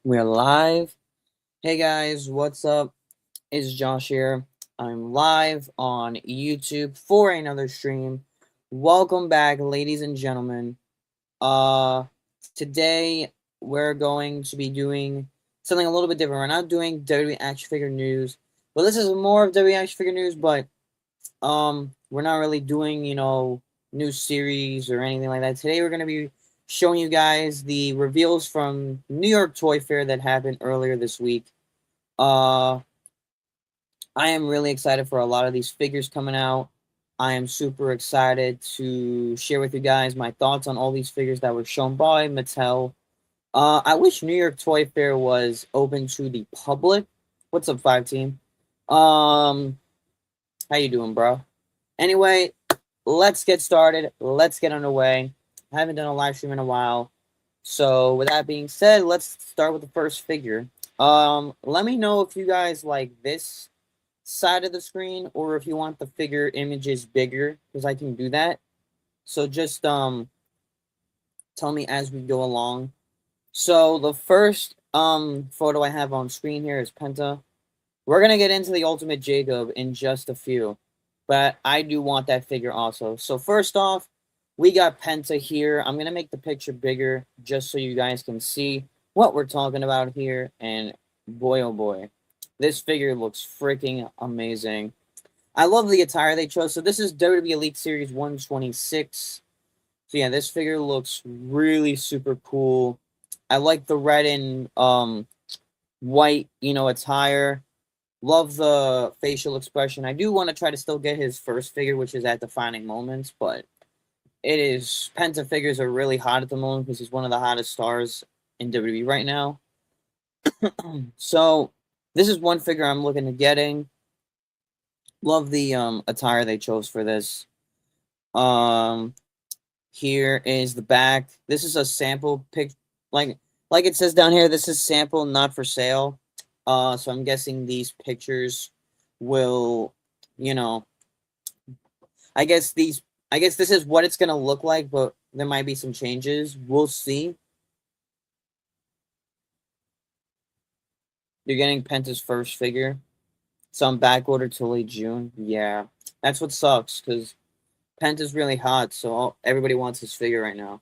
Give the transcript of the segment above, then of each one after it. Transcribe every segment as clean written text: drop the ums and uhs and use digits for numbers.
We're live. Hey guys, what's up? It's Josh here. I'm live on YouTube for another stream. Welcome back, ladies and gentlemen. Uh Today we're going to be doing something a little bit different. We're not doing WWE action figure news. Well, this is more of WWE action figure news, but we're not really doing, new series or anything like that. Today we're going to be showing you guys the reveals from New York Toy Fair that happened earlier this week. uh I am really excited for a lot of these figures coming out. I am super excited to share with you guys my thoughts on all these figures that were shown by Mattel. I wish New York Toy Fair was open to the public. What's up, 5 team? How you doing, bro? Anyway, let's get started. Let's get underway. I haven't done a live stream in a while. So with that being said, let's start with the first figure. Let me know if you guys like this side of the screen or if you want the figure images bigger, because I can do that. So just tell me as we go along. So the first photo I have on screen here is Penta. We're gonna get into the Ultimate Jacob in just a few, but I do want that figure also. So first off, we got Penta here. I'm gonna make the picture bigger just so you guys can see what we're talking about here. And boy, oh boy, this figure looks freaking amazing. I love the attire they chose. So this is WWE Elite Series 126. So yeah, this figure looks really super cool. I like the red and white, attire. Love the facial expression. I do want to try to still get his first figure, which is at Defining Moments, but Penta figures are really hot at the moment because he's one of the hottest stars in WWE right now. So this is one figure I'm looking at getting. Love the attire they chose for this. Here is the back. This is a sample pic, like it says down here. This is sample, not for sale. So I'm guessing these pictures will, you know, I guess these, I guess this is what it's gonna look like, but there might be some changes. We'll see. You're getting Penta's first figure. So I'm back ordered till late June. Yeah, that's what sucks because Penta's really hot, so everybody wants his figure right now.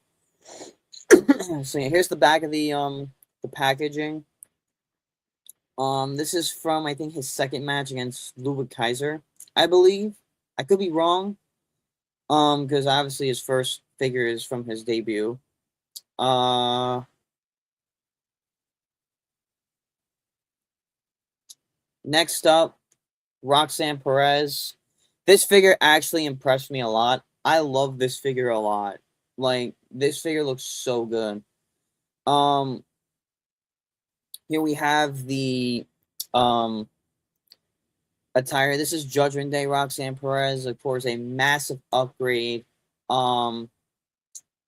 So yeah, here's the back of the packaging. This is from, I think, his second match against Ludwig Kaiser, I believe. I could be wrong. Because obviously his first figure is from his debut. Next up, Roxanne Perez. This figure actually impressed me a lot. I love this figure a lot. Like, this figure looks so good. Um, Here we have the attire. This is Judgment Day Roxanne Perez. Of course, a massive upgrade um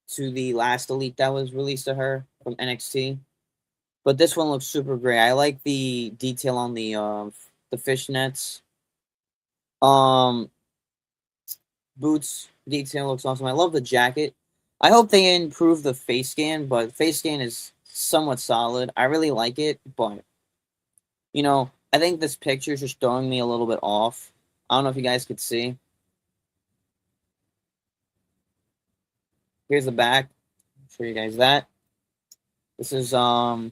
to the last Elite that was released to her from NXT. But this one looks super great. I like the detail on the fishnets. Um Boots detail looks awesome. I love the jacket. I hope they improve the face scan, but face scan is somewhat solid. I really like it, but I think this picture is just throwing me a little bit off. I don't know if you guys could see. Here's the back. Show you guys that. This is I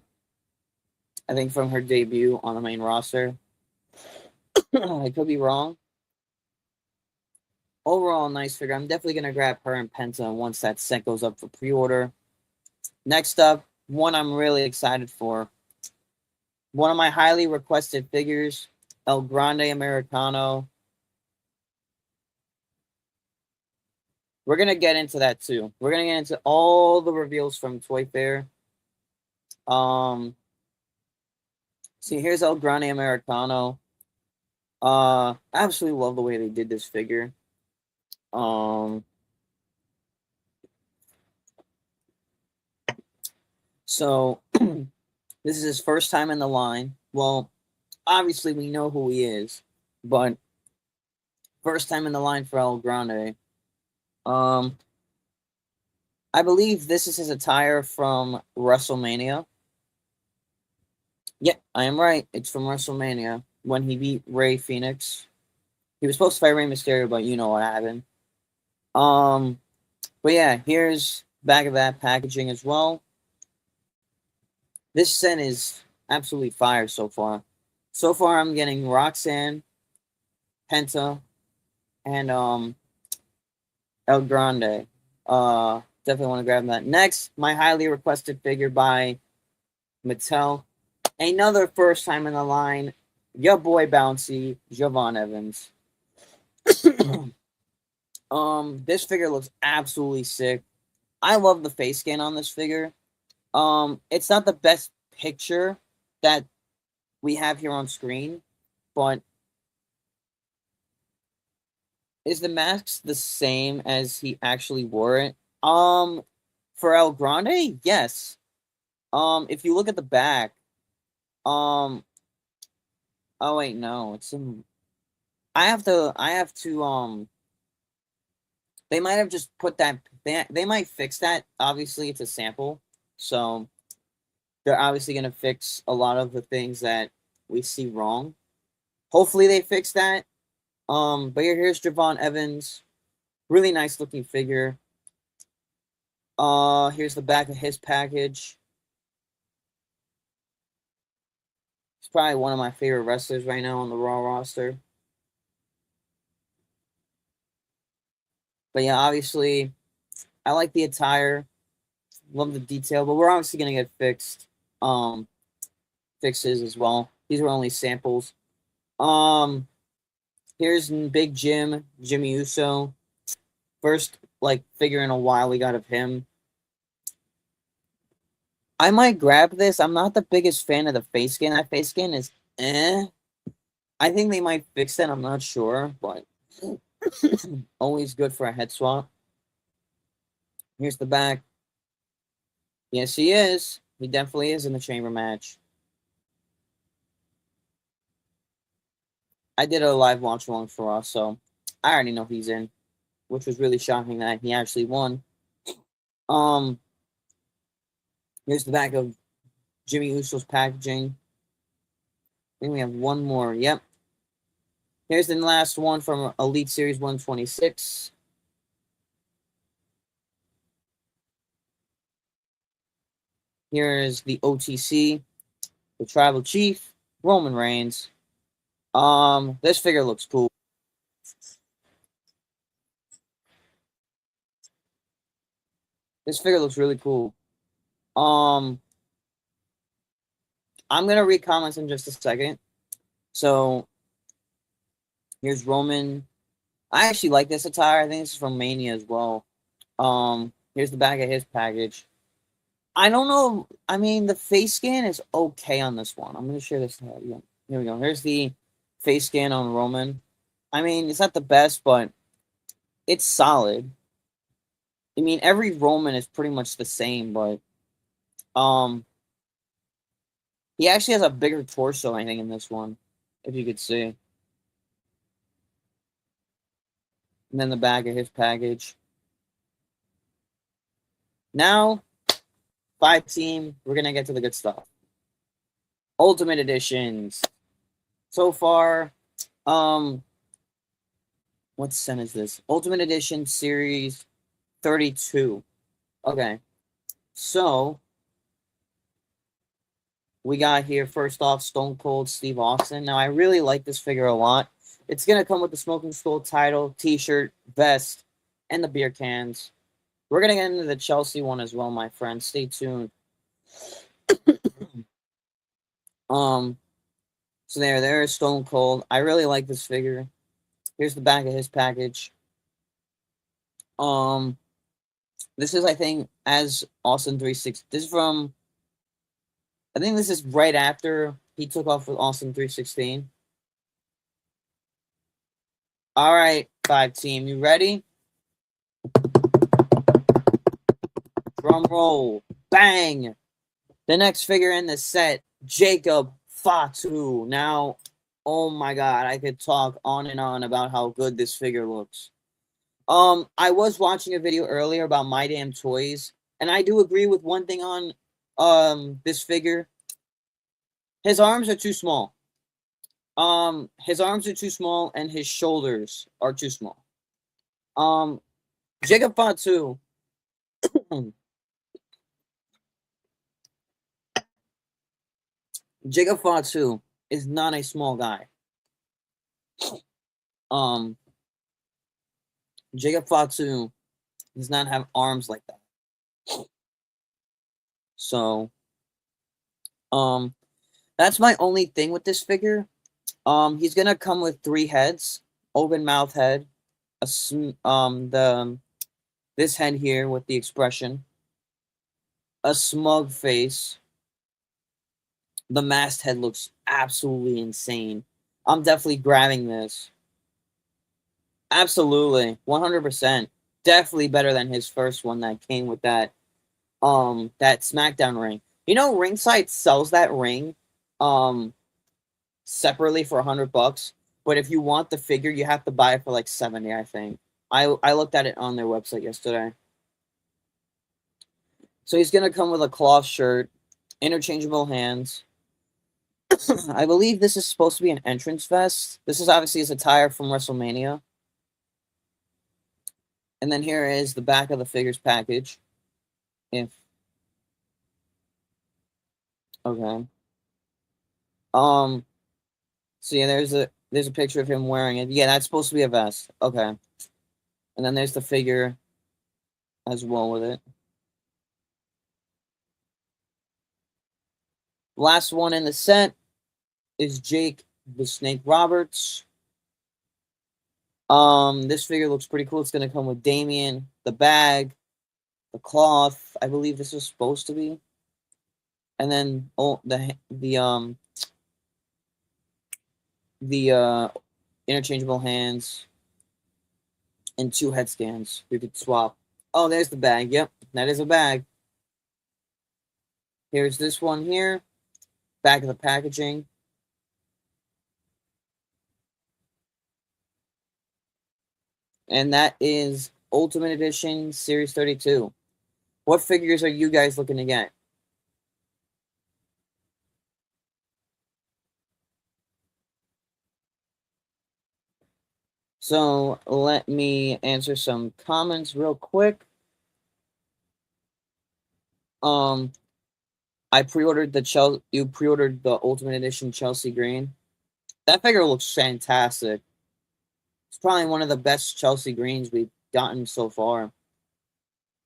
think from her debut on the main roster. I could be wrong. Overall, nice figure. I'm definitely gonna grab her and Penta once that set goes up for pre-order. Next up, one I'm really excited for. One of my highly requested figures, El Grande Americano. We're gonna get into that too. We're gonna get into all the reveals from Toy Fair. See, here's El Grande Americano. Absolutely love the way they did this figure. So this is his first time in the line. Well, obviously we know who he is, but first time in the line for El Grande. Um, I believe this is his attire from WrestleMania. Yeah, I am right. It's from WrestleMania when he beat Rey Fenix. He was supposed to fight Rey Mysterio, but you know what happened. Um, but yeah, here's back of that packaging as well. This set is absolutely fire so far. So far, I'm getting Roxanne, Penta, and El Grande. Definitely want to grab that. Next, my highly requested figure by Mattel. Another first time in the line, your boy Bouncy, Javon Evans. This figure looks absolutely sick. I love the face scan on this figure. It's not the best picture that we have here on screen, but is the mask the same as he actually wore it? For El Grande, yes. If you look at the back, um, oh wait, no, it's in. I have to. They might have just put that. They might fix that. Obviously, it's a sample, so they're obviously gonna fix a lot of the things that we see wrong. Hopefully, they fix that. But here's Javon Evans, really nice looking figure. Here's the back of his package. He's probably one of my favorite wrestlers right now on the Raw roster. But yeah, obviously, I like the attire, love the detail, but we're obviously gonna get um, fixes as well. These were only samples. Um, here's Big Jim, Jimmy Uso. First, like figure in a while we got of him. I might grab this. I'm not the biggest fan of the face scan. That face scan is eh. I think they might fix it. I'm not sure, but always good for a head swap. Here's the back. Yes, he is. He definitely is in the chamber match. I did a live watch along for us, so I already know he's in, which was really shocking that he actually won. Um, here's the back of Jimmy Uso's packaging. I think we have one more. Yep. Here's the last one from Elite Series 126. Here is the OTC, the Tribal Chief, Roman Reigns. This figure looks cool. This figure looks really cool. I'm gonna read comments in just a second. So here's Roman. I actually like this attire. I think this is from Mania as well. Here's the back of his package. I don't know. I mean, the face scan is okay on this one. I'm gonna share this. Yeah. Here we go. Here's the face scan on Roman. I mean, it's not the best, but it's solid. I mean, every Roman is pretty much the same, but um, he actually has a bigger torso, I think, in this one, if you could see. And then the back of his package. Now, 5-team, we're gonna get to the good stuff. Ultimate editions. So far, what set is this? Ultimate Edition Series 32. Okay. So, we got here first off Stone Cold Steve Austin. Now, I really like this figure a lot. It's going to come with the Smoking Skull title, t-shirt, vest, and the beer cans. We're going to get into the Chelsea one as well, my friends. Stay tuned. So there's Stone Cold. I really like this figure. Here's the back of his package. This is, I think, as Austin 360. This is from, I think this is right after he took off with Austin 316. All right, 5-team, you ready? Drum roll. Bang! The next figure in the set, Jacob Fatu. Now, oh my god, I could talk on and on about how good this figure looks. I was watching a video earlier about My Damn Toys, and I do agree with one thing on this figure. His arms are too small. His arms are too small and his shoulders are too small. Jacob Fatu. Jacob Fatu is not a small guy. Jacob Fatu does not have arms like that. So, that's my only thing with this figure. He's gonna come with 3 heads: open mouth head, this head here with the expression, a smug face. The masked head looks absolutely insane. I'm definitely grabbing this. Absolutely, 100%. Definitely better than his first one that came with that SmackDown ring. You know, Ringside sells that ring separately for $100, but if you want the figure, you have to buy it for like 70, I think. I looked at it on their website yesterday. So he's gonna come with a cloth shirt, interchangeable hands. I believe this is supposed to be an entrance vest. This is obviously his attire from WrestleMania. And then here is the back of the figures package. Okay. So yeah, there's a picture of him wearing it. Yeah, that's supposed to be a vest. Okay. And then there's the figure as well with it. Last one in the set is Jake the Snake Roberts. This figure looks pretty cool. It's gonna come with Damien, the bag, the cloth. I believe this was supposed to be, and then the interchangeable hands and 2 head scans. You could swap. Oh, there's the bag. Yep, that is a bag. Here's this one here. Back of the packaging. And that is Ultimate Edition Series 32. What figures are you guys looking to get? So let me answer some comments real quick. I pre-ordered you pre-ordered the Ultimate Edition Chelsea Green. That figure looks fantastic. It's probably one of the best Chelsea Greens we've gotten so far.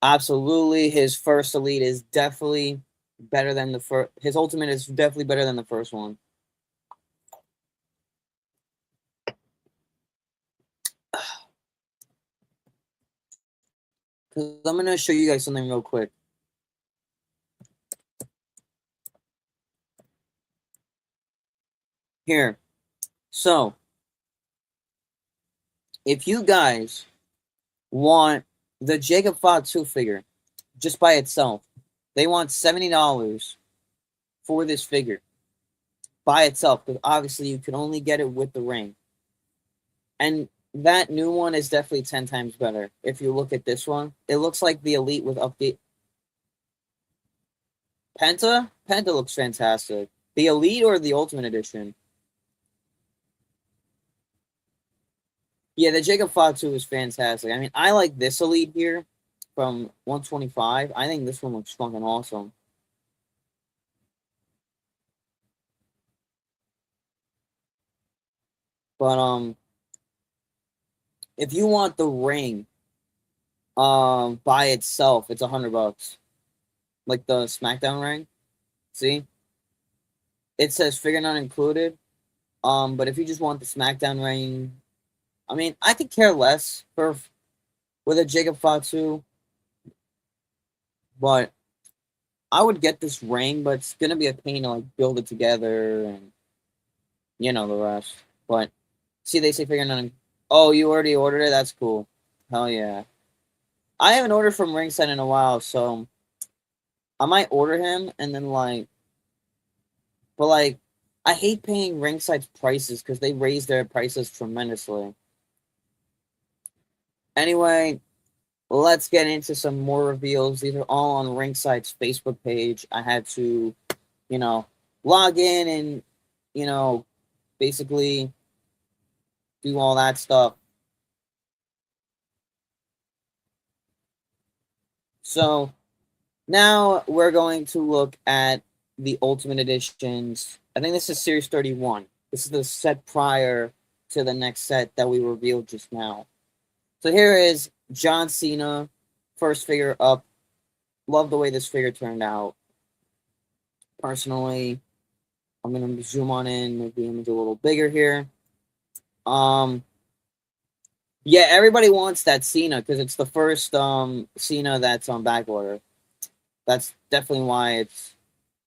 Absolutely, his first Elite is definitely better than the first. His Ultimate is definitely better than the first one. Because I'm gonna show you guys something real quick. Here. So, if you guys want the Jacob Fatu figure just by itself, they want $70 for this figure by itself, because obviously you can only get it with the ring. And that new one is definitely 10 times better. If you look at this one, it looks like the Elite with update. Penta looks fantastic. The Elite or the Ultimate Edition? Yeah, the Jacob Fatu is fantastic. I mean, I like this Elite here from 125. I think this one looks fucking awesome. But if you want the ring by itself, it's $100. Like the SmackDown ring. See? It says figure not included. But if you just want the SmackDown ring, I mean, I could care less with a Jacob Fatu, but I would get this ring, but it's gonna be a pain to like build it together and you know the rest. But see, they say figure not. Oh, you already ordered it? That's cool. Hell yeah. I haven't ordered from Ringside in a while, so I might order him and then but like, I hate paying Ringside's prices because they raise their prices tremendously. Anyway, let's get into some more reveals. These are all on Ringside's Facebook page. I had to, log in and, you know, basically do all that stuff. So now we're going to look at the Ultimate Editions. I think this is Series 31. This is the set prior to the next set that we revealed just now. So here is John Cena, first figure up. Love the way this figure turned out. Personally, I'm going to zoom on in, make the image a little bigger here. Yeah, everybody wants that Cena because it's the first Cena that's on back order. That's definitely why it's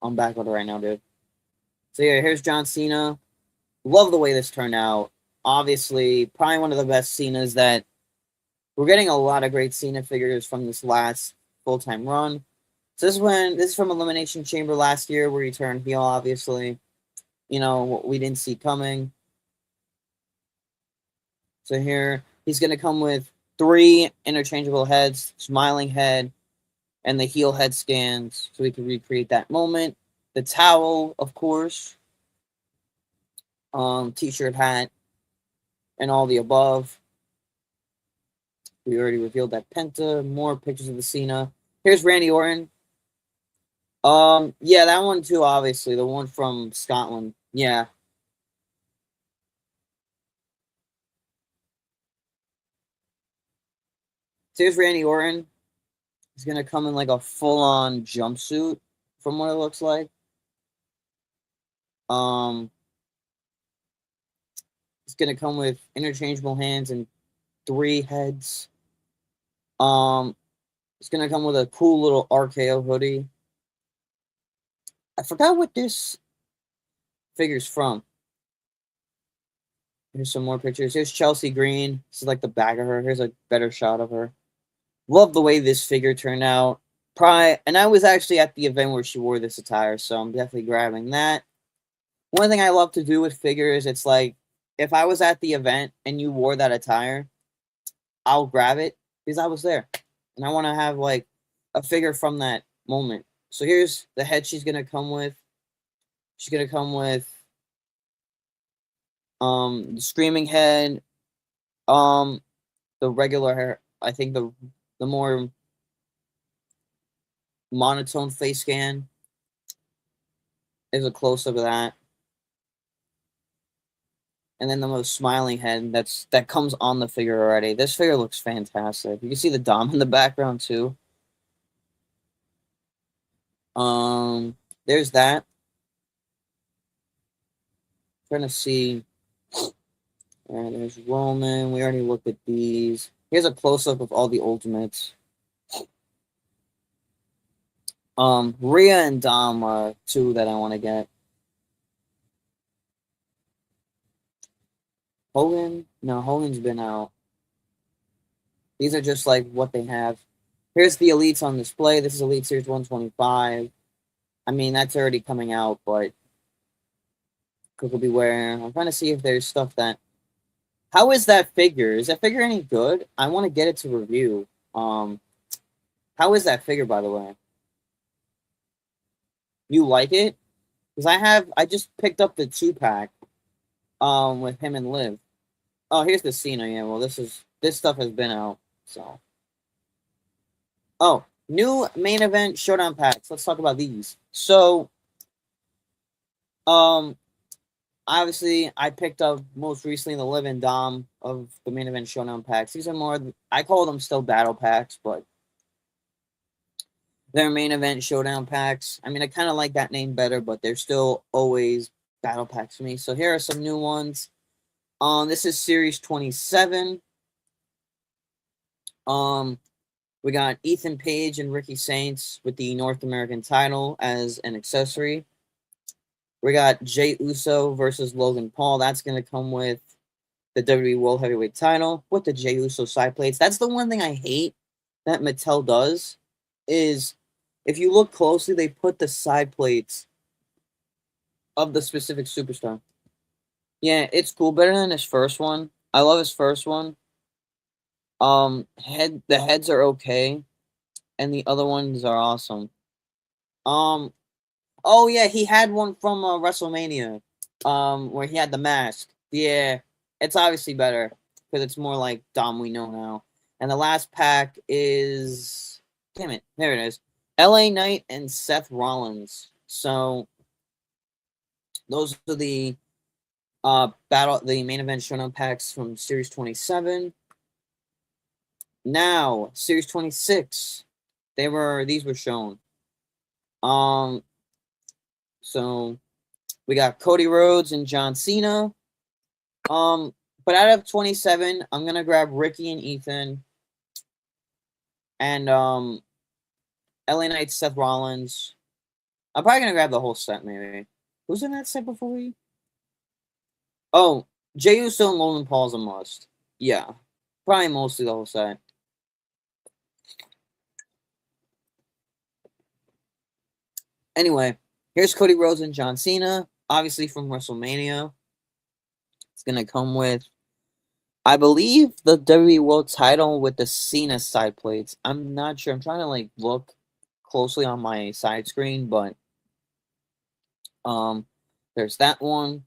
on back order right now, dude. So yeah, here's John Cena. Love the way this turned out. Obviously, probably one of the best Cenas that we're getting a lot of great Cena figures from this last full-time run. So this is from Elimination Chamber last year where he turned heel, obviously. You know, what we didn't see coming. So here, he's going to come with 3 interchangeable heads, smiling head, and the heel head scans so we can recreate that moment. The towel, of course. T-shirt, hat, and all the above. We already revealed that Penta. More pictures of the Cena. Here's Randy Orton. Yeah, that one too, obviously. The one from Scotland. Yeah. So here's Randy Orton. He's gonna come in like a full-on jumpsuit, from what it looks like. He's gonna come with interchangeable hands and 3 heads. It's gonna come with a cool little RKO hoodie. I forgot what this figure's from. Here's some more pictures. Here's Chelsea Green. This is like the back of her. Here's a better shot of her. Love the way this figure turned out. And I was actually at the event where she wore this attire, so I'm definitely grabbing that. One thing I love to do with figures, it's like, if I was at the event and you wore that attire, I'll grab it because I was there. And I want to have, like, a figure from that moment. So here's the head she's going to come with. She's going to come with the Screaming Head, the regular hair, I think the more monotone face scan is a close-up of that. And then the most smiling head that comes on the figure already. This figure looks fantastic. You can see the Dom in the background too. There's that. Trying to see. And there's Roman. We already looked at these. Here's a close-up of all the Ultimates. Rhea and Dom are 2 that I want to get. Hogan? No, Hogan's been out. These are just like what they have. Here's the Elites on display. This is Elite Series 125. I mean, that's already coming out, but Coco Beware. I'm trying to see if there's stuff that... How is that figure? Is that figure any good? I want to get it to review. How is that figure, by the way? You like it? Because I just picked up the 2-pack with him and Liv. Oh, here's the Cena. Yeah, well, this stuff has been out, so. Oh, new main event showdown packs. Let's talk about these. So, obviously, I picked up most recently the Liv and Dom of the main event showdown packs. These are more, I call them still battle packs, but they're main event showdown packs. I mean, I kind of like that name better, but they're still always battle packs to me. So here are some new ones. This is Series 27. We got Ethan Page and Ricky Saints with the North American title as an accessory. We got Jey Uso versus Logan Paul. That's going to come with the WWE World Heavyweight title with the Jey Uso side plates. That's the one thing I hate that Mattel does is if you look closely, they put the side plates of the specific superstar. Yeah, it's cool. Better than his first one. I love his first one. The heads are okay, and the other ones are awesome. Oh yeah, he had one from WrestleMania, where he had the mask. Yeah, it's obviously better because it's more like Dom we know now. And the last pack is, damn it, there it is. LA Knight and Seth Rollins. So those are the the main event showdown packs from Series 27. Now, Series 26. These were shown. Um so we got Cody Rhodes and John Cena. But out of 27, I'm gonna grab Ricky and Ethan, and LA Knight, Seth Rollins. I'm probably gonna grab the whole set, maybe. Who's in that set before we? Oh, Jey Uso and Logan Paul's a must. Yeah, probably mostly the whole set. Anyway, here's Cody Rhodes and John Cena, obviously from WrestleMania. It's gonna come with, I believe, the WWE World Title with the Cena side plates. I'm not sure. I'm trying to like look closely on my side screen, but um, there's that one.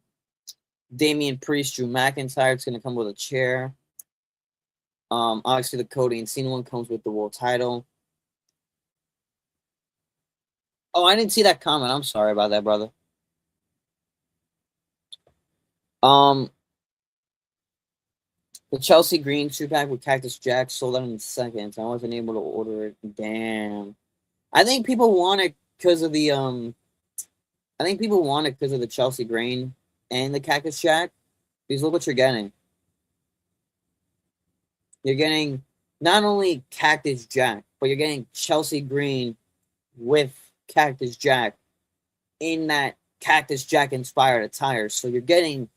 Damian Priest, Drew McIntyre. It's gonna come with a chair. Obviously the Cody and Cena one comes with the world title. Oh, I didn't see that comment. I'm sorry about that, brother. Um, the Chelsea Green 2-pack with Cactus Jack sold out in seconds. I wasn't able to order it. Damn. I think people want it because of the I think people want it because of the Chelsea Green and the Cactus Jack. Because look what you're getting. You're getting not only Cactus Jack, but you're getting Chelsea Green with Cactus Jack in that Cactus Jack inspired attire. So you're getting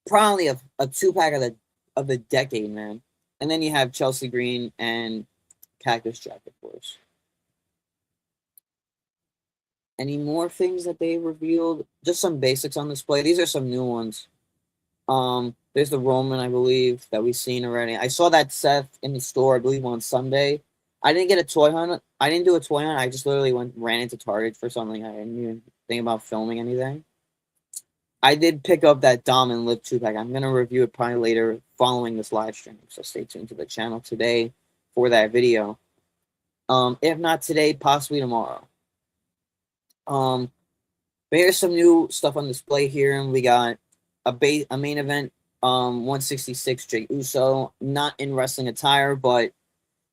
probably a 2-pack of the decade, man. And then you have Chelsea Green and Cactus Jack, of course. Any more things that they revealed? Just some basics on display. These are some new ones. There's the Roman, I believe, that we've seen already. I saw that Seth in the store, I believe, on Sunday. I didn't get a toy hunt. I didn't do a toy hunt. I just literally ran into Target for something. I didn't even think about filming anything. I did pick up that Dom and Liv 2-pack. I'm going to review it probably later following this live stream. So stay tuned to the channel today for that video. If not today, possibly tomorrow. But here's some new stuff on display here. And we got a main event, 166 Jey Uso, not in wrestling attire, but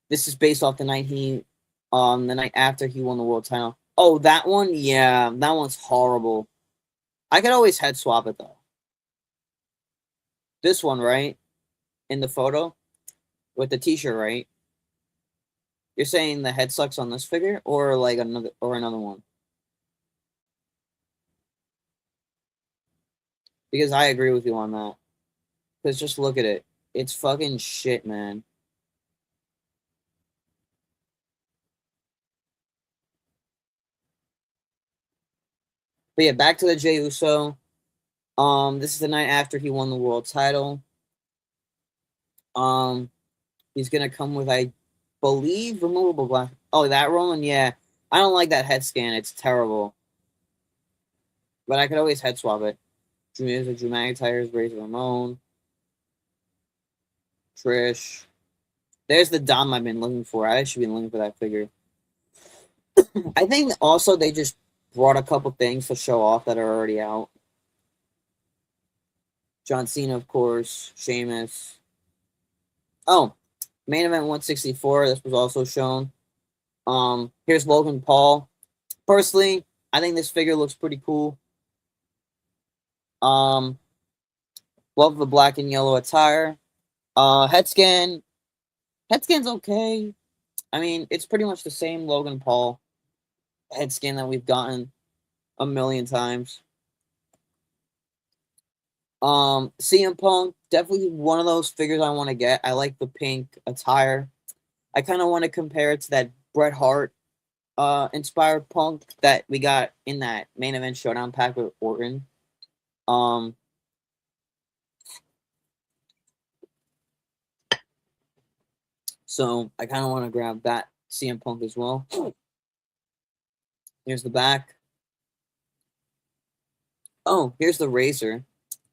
this is based off the night after he won the world title. Oh, that one? Yeah, that one's horrible. I could always head swap it though. This one, right? In the photo with the t-shirt, right? You're saying the head sucks on this figure or like another one? Because I agree with you on that. Because just look at it. It's fucking shit, man. But yeah, back to the Jey Uso. This is the night after he won the world title. He's gonna come with, I believe, removable glass. Oh, that Roman, yeah. I don't like that head scan. It's terrible. But I could always head swap it. Drew McIntyre's, Razor Ramon, Trish. There's the Dom I've been looking for. I should be looking for that figure. I think also they just brought a couple things to show off that are already out. John Cena, of course. Sheamus. Oh, main event 164. This was also shown. Here's Logan Paul. Personally, I think this figure looks pretty cool. Love the black and yellow attire. Head scan. Head scan's okay. I mean, it's pretty much the same Logan Paul head scan that we've gotten a million times. CM Punk, definitely one of those figures I want to get. I like the pink attire. I kind of want to compare it to that Bret Hart inspired Punk that we got in that main event showdown pack with Orton. So I kind of want to grab that CM Punk as well. Here's the back. Oh, here's the Razor.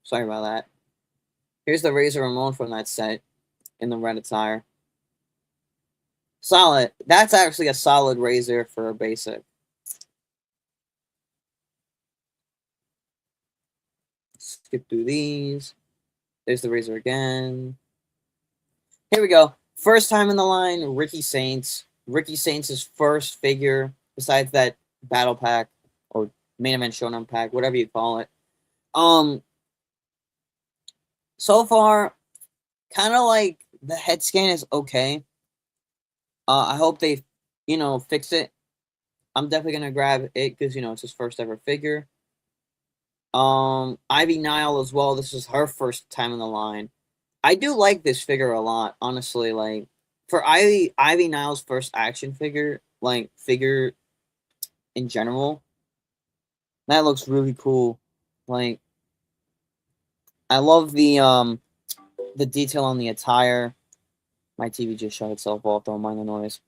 Sorry about that. Here's the Razor Ramon from that set in the red attire. Solid. That's actually a solid Razor for a basic. Skip through these. There's the Razor again. Here we go. First time in the line, Ricky Saints. Ricky Saints' first figure, besides that battle pack or main event showdown pack, whatever you call it. So far, kind of like the head scan is okay. I hope they, fix it. I'm definitely gonna grab it because it's his first ever figure. Ivy Nile as well. This is her first time in the line. I do like this figure a lot, honestly. Like for Ivy Nile's first action figure, figure in general, that looks really cool. Like I love the detail on the attire. My TV just shut itself off. Don't mind the noise.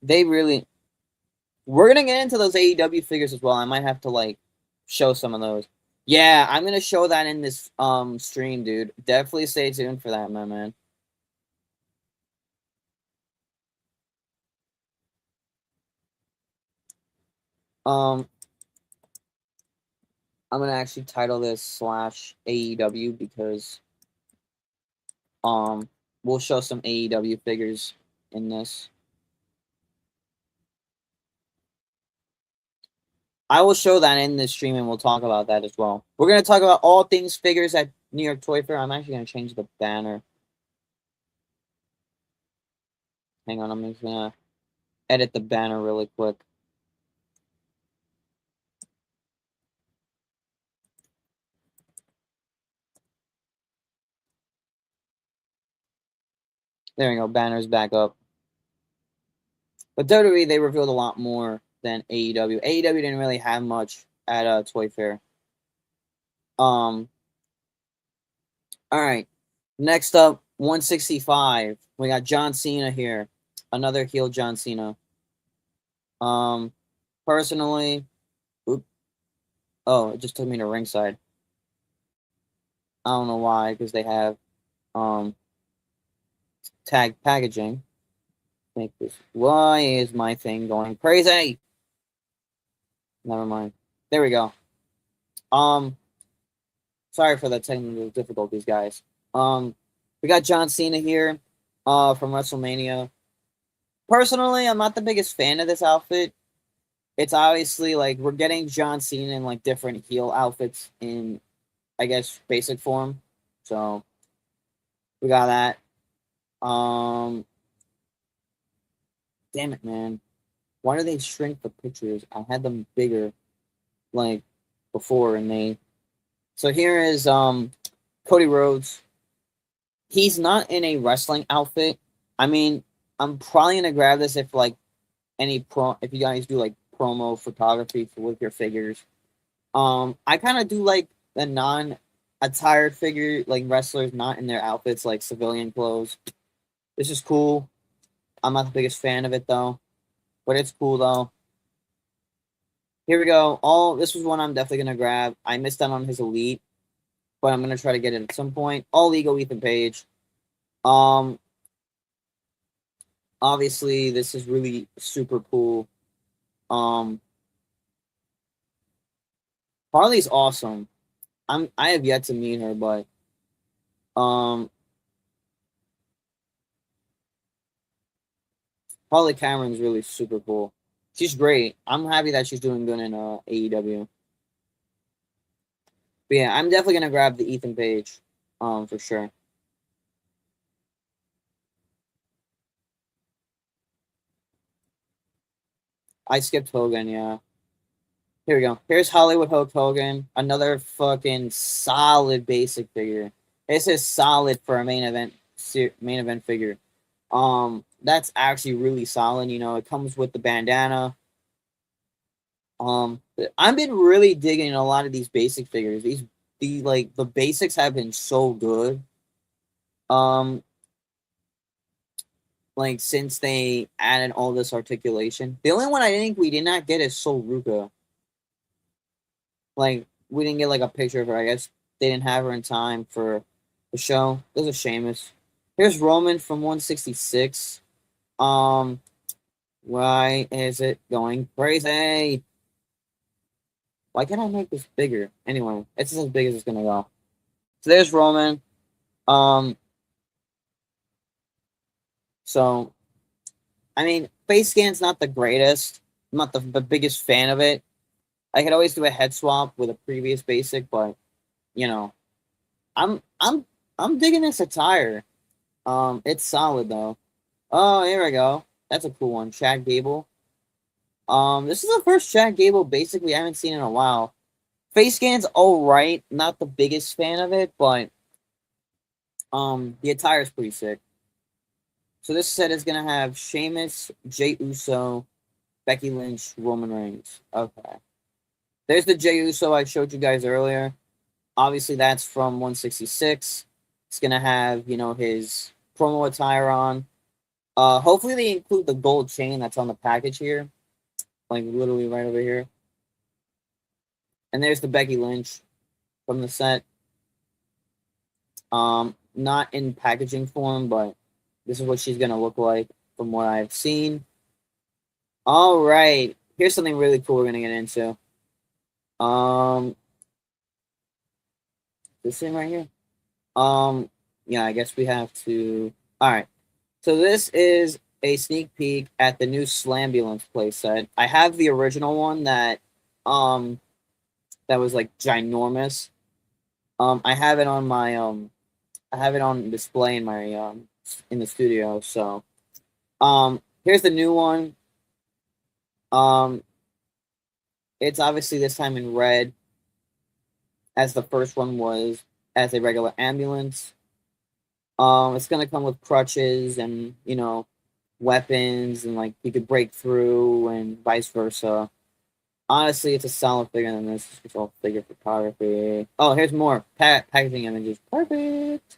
They really. We're gonna get into those AEW figures as well. I might have to show some of those. Yeah, I'm gonna show that in this stream, dude. Definitely stay tuned for that, my man. I'm gonna actually title this /AEW because we'll show some AEW figures in this. I will show that in this stream and we'll talk about that as well. We're gonna talk about all things figures at New York Toy Fair. I'm actually gonna change the banner. Hang on, I'm just gonna edit the banner really quick. There we go, banner's back up. But WWE, they revealed a lot more than AEW. AEW didn't really have much at Toy Fair. All right. Next up, 165. We got John Cena here. Another heel John Cena. Personally, oh, it just took me to ringside. I don't know why, because they have tag packaging. Make this. Why is my thing going crazy? Never mind. There we go. Sorry for the technical difficulties, guys. We got John Cena here, from WrestleMania. Personally, I'm not the biggest fan of this outfit. It's obviously we're getting John Cena in different heel outfits in, I guess, basic form. So we got that. Damn it, man. Why do they shrink the pictures? I had them bigger before and they. So here is Cody Rhodes. He's not in a wrestling outfit. I mean, I'm probably gonna grab this if if you guys do promo photography with your figures. I kind of do the non-attired figure wrestlers not in their outfits civilian clothes. This is cool. I'm not the biggest fan of it though, but it's cool though. Here we go. This was one I'm definitely gonna grab. I missed out on his elite, but I'm gonna try to get it at some point. All Ego Ethan Page. Obviously this is really super cool. Harley's awesome. I have yet to meet her, but Harley Cameron's really super cool. She's great. I'm happy that she's doing good in AEW. But yeah, I'm definitely gonna grab the Ethan Page, for sure. I skipped Hogan, yeah. Here we go. Here's Hollywood Hulk Hogan, another fucking solid basic figure. This is solid for a main event figure. That's actually really solid. It comes with the bandana. I've been really digging a lot of these basic figures. The basics have been so good. Since they added all this articulation. The only one I think we did not get is Sol Ruka. we didn't get like a picture of her. I guess they didn't have her in time for the show. There's a Sheamus. Here's Roman from 166. Um, why is it going crazy? Why can't I make this bigger? Anyway, it's as big as it's gonna go. So there's Roman. Um, so I mean, face scan's not the greatest. I'm not the biggest fan of it. I could always do a head swap with a previous basic, but you know, I'm I'm I'm digging this attire. It's solid though. Oh, here we go. That's a cool one. Chad Gable. This is the first Chad Gable basic we haven't seen in a while. Face scan's alright. Not the biggest fan of it, but the attire's pretty sick. So this set is gonna have Sheamus, Jey Uso, Becky Lynch, Roman Reigns. Okay. There's the Jey Uso I showed you guys earlier. Obviously, that's from 166. It's gonna have, you know, his promo attire on. Hopefully they include the gold chain that's on the package here, like literally right over here. And there's the Becky Lynch from the set. Not in packaging form, but this is what she's gonna look like from what I've seen. All right, here's something really cool we're gonna get into. This thing right here. Yeah, I guess we have to. All right, so this is a sneak peek at the new Slambulance playset. I have the original one that was like ginormous. I have it on my I have it on display in my in the studio. So here's the new one. It's obviously this time in red, as the first one was as a regular ambulance. It's gonna come with crutches and, you know, weapons, and like you could break through and vice versa. Honestly, it's a solid figure than this. It's all figure photography. Oh, here's more packaging images. Perfect.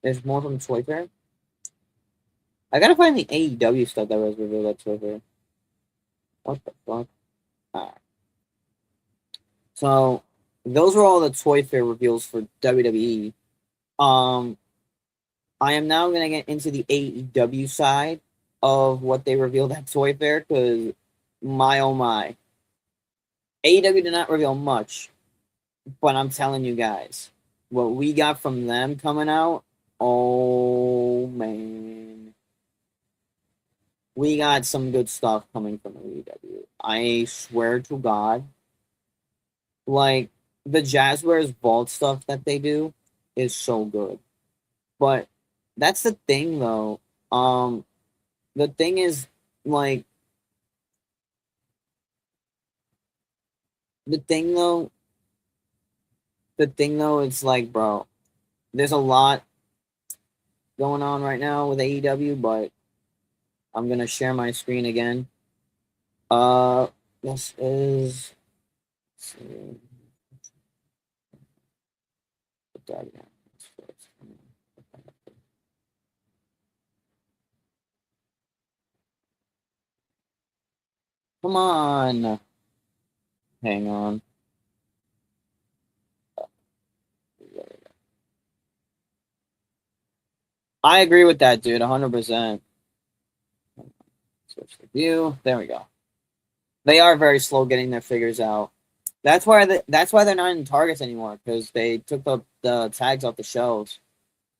There's more from Toy Fair. I gotta find the AEW stuff that was revealed at Toy Fair. What the fuck? Alright. So those were all the Toy Fair reveals for WWE. I am now gonna get into the AEW side of what they revealed at Toy Fair, because my oh my. AEW did not reveal much, but I'm telling you guys, what we got from them coming out, oh man. We got some good stuff coming from AEW. I swear to God. Like, the Jazzwares Vault stuff that they do is so good. But that's the thing though. The thing is, like, the thing though, it's like, bro, there's a lot going on right now with AEW, but I'm gonna share my screen again. Uh, this is. Let's see. Put that again. Come on. Hang on. I agree with that, dude. 100%. Switch the view. There we go. They are very slow getting their figures out. That's why they're not in Targets anymore, because they took the tags off the shelves.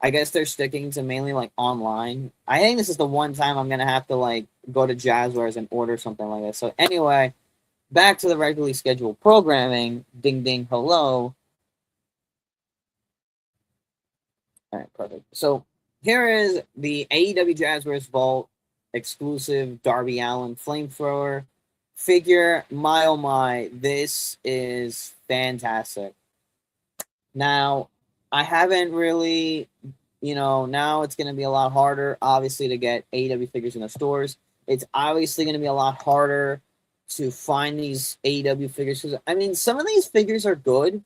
I guess they're sticking to mainly like online. I think this is the one time I'm gonna have to like go to Jazzwares and order something like this. So anyway, back to the regularly scheduled programming. Ding ding hello. All right, perfect. So here is the AEW Jazzwares Vault exclusive Darby Allin flamethrower figure. My oh my, this is fantastic. Now, I haven't really, you know, now it's going to be a lot harder, obviously, to get AEW figures in the stores. It's obviously going to be a lot harder to find these AEW figures. I mean, some of these figures are good.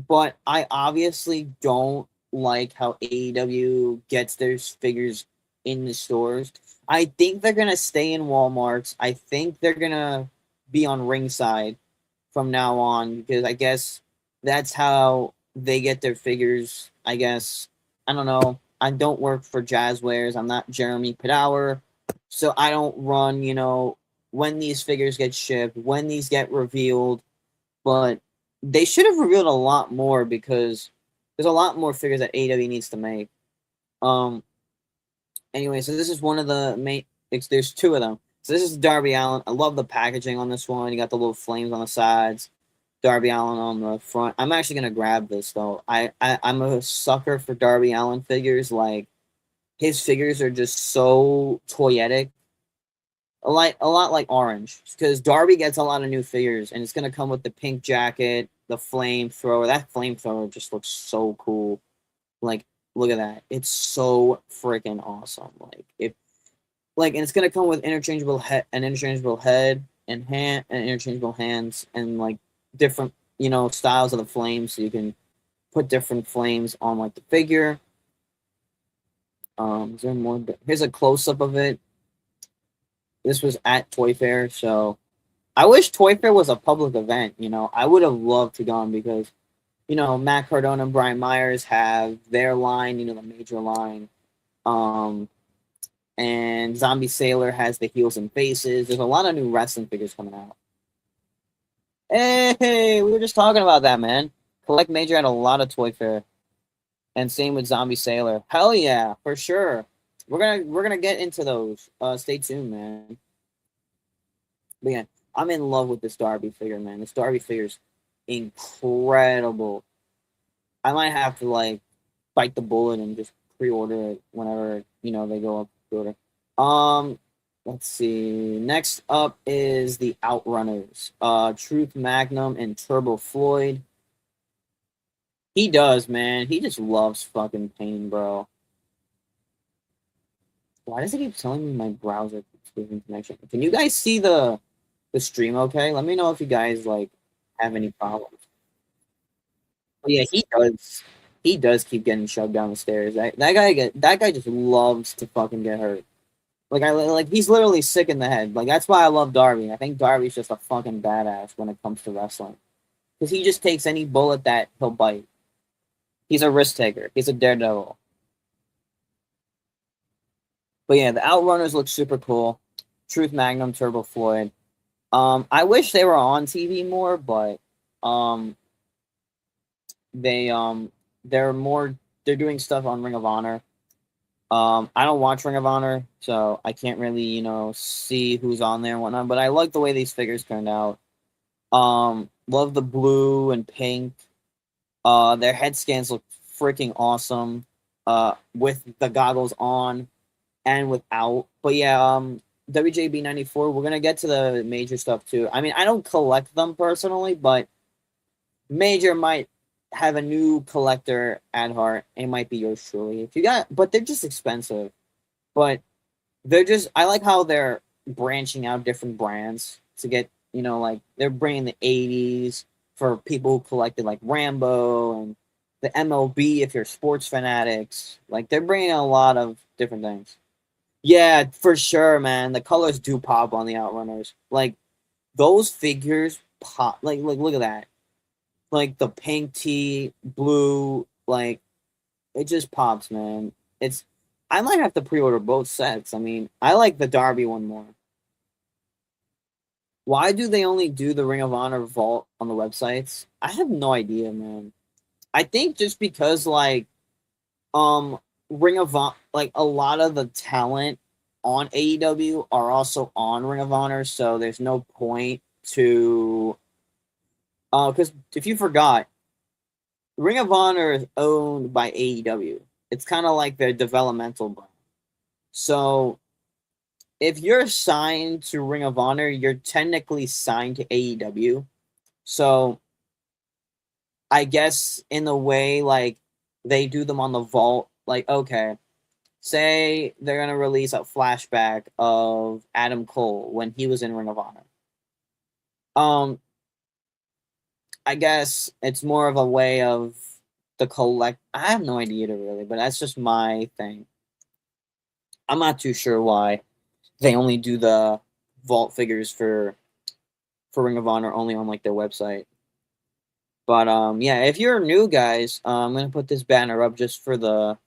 But I obviously don't like how AEW gets their figures in the stores. I think they're gonna stay in Walmart's. I think they're gonna be on Ringside from now on because I guess that's how they get their figures. I guess I don't know. I don't work for Jazzwares. I'm not Jeremy Padower, so I don't run. When these figures get shipped, when these get revealed. But they should have revealed a lot more because there's a lot more figures that AEW needs to make. Um. Anyway, so this is one of the main. There's two of them. So this is Darby Allin. I love the packaging on this one. You got the little flames on the sides. Darby Allin on the front. I'm actually gonna grab this though. I'm a sucker for Darby Allin figures. Like his figures are just so toyetic. A lot like Orange, because Darby gets a lot of new figures, and it's gonna come with the pink jacket, the flamethrower. That flamethrower just looks so cool. Like, look at that. It's so freaking awesome. And it's gonna come with interchangeable head and hand and interchangeable hands and like different styles of the flames, so you can put different flames on like the figure. Is there more? Here's a close up of it. This was at Toy Fair, so I wish Toy Fair was a public event. I would have loved to gone because Matt Cardona and Brian Myers have their line, the major line. And Zombie Sailor has the heels and faces. There's a lot of new wrestling figures coming out. Hey, we were just talking about that, man. Collect Major had a lot of Toy Fair, and same with Zombie Sailor. Hell yeah, for sure. We're gonna get into those. Stay tuned, man. But yeah, I'm in love with this Darby figure, man. This Darby figure's incredible. I might have to like bite the bullet and just pre-order it whenever they go up pre-order. Let's see. Next up is the Outrunners. Truth Magnum and Turbo Floyd. He does, man. He just loves fucking pain, bro. Why does it keep telling me my browser keeps losing connection? Can you guys see the stream okay? Let me know if you guys like have any problems. But yeah, he does. He does keep getting shoved down the stairs. That guy just loves to fucking get hurt. Like he's literally sick in the head. Like that's why I love Darby. I think Darby's just a fucking badass when it comes to wrestling. Because he just takes any bullet that he'll bite. He's a risk taker. He's a daredevil. But yeah, the Outrunners look super cool. Truth Magnum, Turbo Floyd. I wish they were on TV more, but they they're doing stuff on Ring of Honor. I don't watch Ring of Honor, so I can't really, see who's on there and whatnot. But I like the way these figures turned out. Love the blue and pink. Their head scans look freaking awesome. With the goggles on and without. But yeah, WJB 94. We're gonna get to the major stuff too. I mean, I don't collect them personally, but Major might have a new collector at heart. It might be yours truly. But they're just expensive. But I like how they're branching out different brands to get, like they're bringing the 80s for people who collected like Rambo and the MLB if you're sports fanatics. Like they're bringing a lot of different things. Yeah, for sure, man. The colors do pop on the Outrunners. Like those figures pop. Like look at that. Like the pink tee, blue, like it just pops, man. I might have to pre-order both sets. I mean, I like the Darby one more. Why do they only do the Ring of Honor vault on the websites? I have no idea, man. I think just because Ring of Honor, like a lot of the talent on AEW are also on Ring of Honor, so there's no point to because if you forgot, Ring of Honor is owned by AEW. It's kind of like their developmental brand. So if you're signed to Ring of Honor, you're technically signed to AEW. So I guess in the way like they do them on the vault, like okay, say they're gonna release a flashback of Adam Cole when he was in Ring of Honor. I guess it's more of a way of the collect. I have no idea really, but that's just my thing. I'm not too sure why they only do the vault figures for Ring of Honor only on like their website. But yeah, if you're new, guys, I'm gonna put this banner up just for the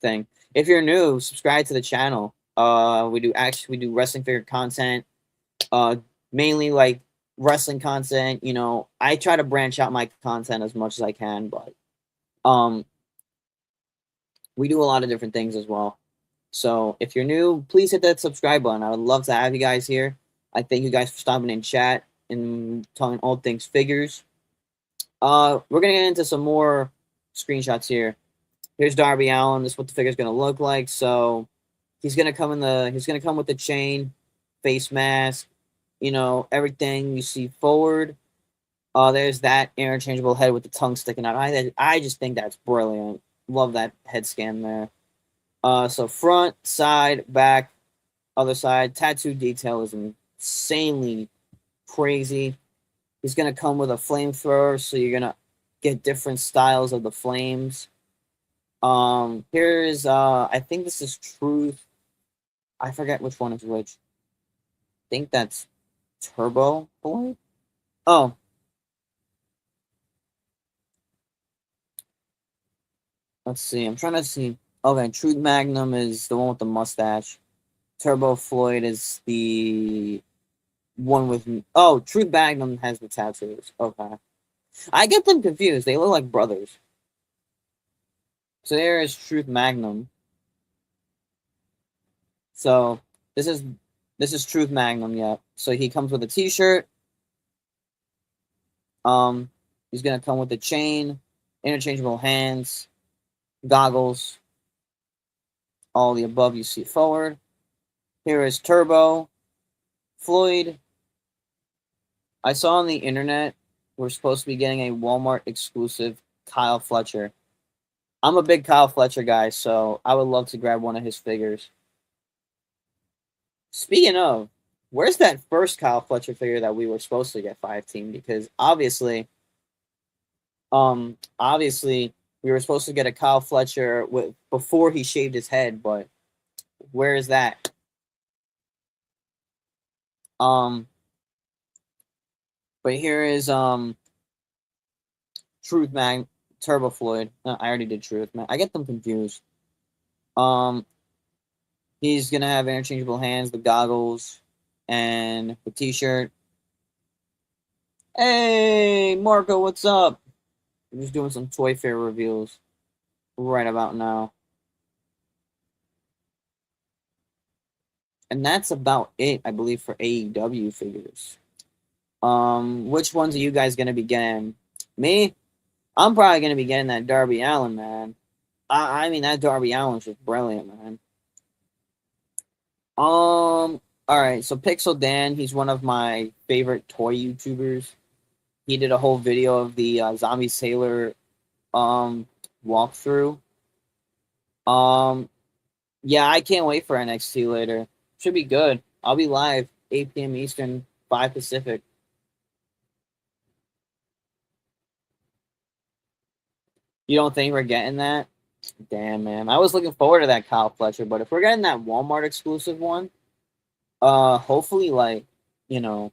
thing. If you're new, subscribe to the channel. We do wrestling figure content. Uh, mainly like wrestling content. You know, I try to branch out my content as much as I can, but um, we do a lot of different things as well. So if you're new, please hit that subscribe button. I would love to have you guys here. I thank you guys for stopping in chat and talking all things figures. We're gonna get into some more screenshots here. Here's Darby Allin. This is what the figure's gonna look like. So he's gonna come with the chain, face mask, you know, everything you see forward. There's that interchangeable head with the tongue sticking out. I just think that's brilliant. Love that head scan there. So front, side, back, other side. Tattoo detail is insanely crazy. He's gonna come with a flamethrower, so you're gonna get different styles of the flames. Here's I think this is Truth. I forget which one is which. I think that's Turbo Boy. Oh. Let's see. I'm trying to see. Okay, Truth Magnum is the one with the mustache. Turbo Floyd is the one with. Oh, Truth Magnum has the tattoos. Okay. I get them confused. They look like brothers. So there is Truth Magnum. So this is Truth Magnum, yeah. So he comes with a t-shirt. He's gonna come with a chain, interchangeable hands, goggles, all the above you see forward. Here is Turbo Floyd. I saw on the internet we're supposed to be getting a Walmart exclusive Kyle Fletcher. I'm a big Kyle Fletcher guy, so I would love to grab one of his figures. Speaking of, where's that first Kyle Fletcher figure that we were supposed to get 5-team? Because obviously we were supposed to get a Kyle Fletcher before he shaved his head, but where is that? But here is Truth Mag Turbo Floyd. I already did Truth Man. I get them confused. He's gonna have interchangeable hands, the goggles, and the t-shirt. Hey, Marco, what's up? I'm just doing some Toy Fair reveals right about now. And that's about it, I believe, for AEW figures. Which ones are you guys gonna be getting? Me? I'm probably gonna be getting that Darby Allin, man. I mean that Darby Allin's just brilliant, man. Alright, so Pixel Dan, he's one of my favorite toy YouTubers. He did a whole video of the Zombie Sailor walkthrough. Yeah, I can't wait for NXT later. Should be good. I'll be live 8 p.m. Eastern, 5 Pacific. You don't think we're getting that? Damn, man. I was looking forward to that Kyle Fletcher, but if we're getting that Walmart exclusive one, hopefully, like, you know,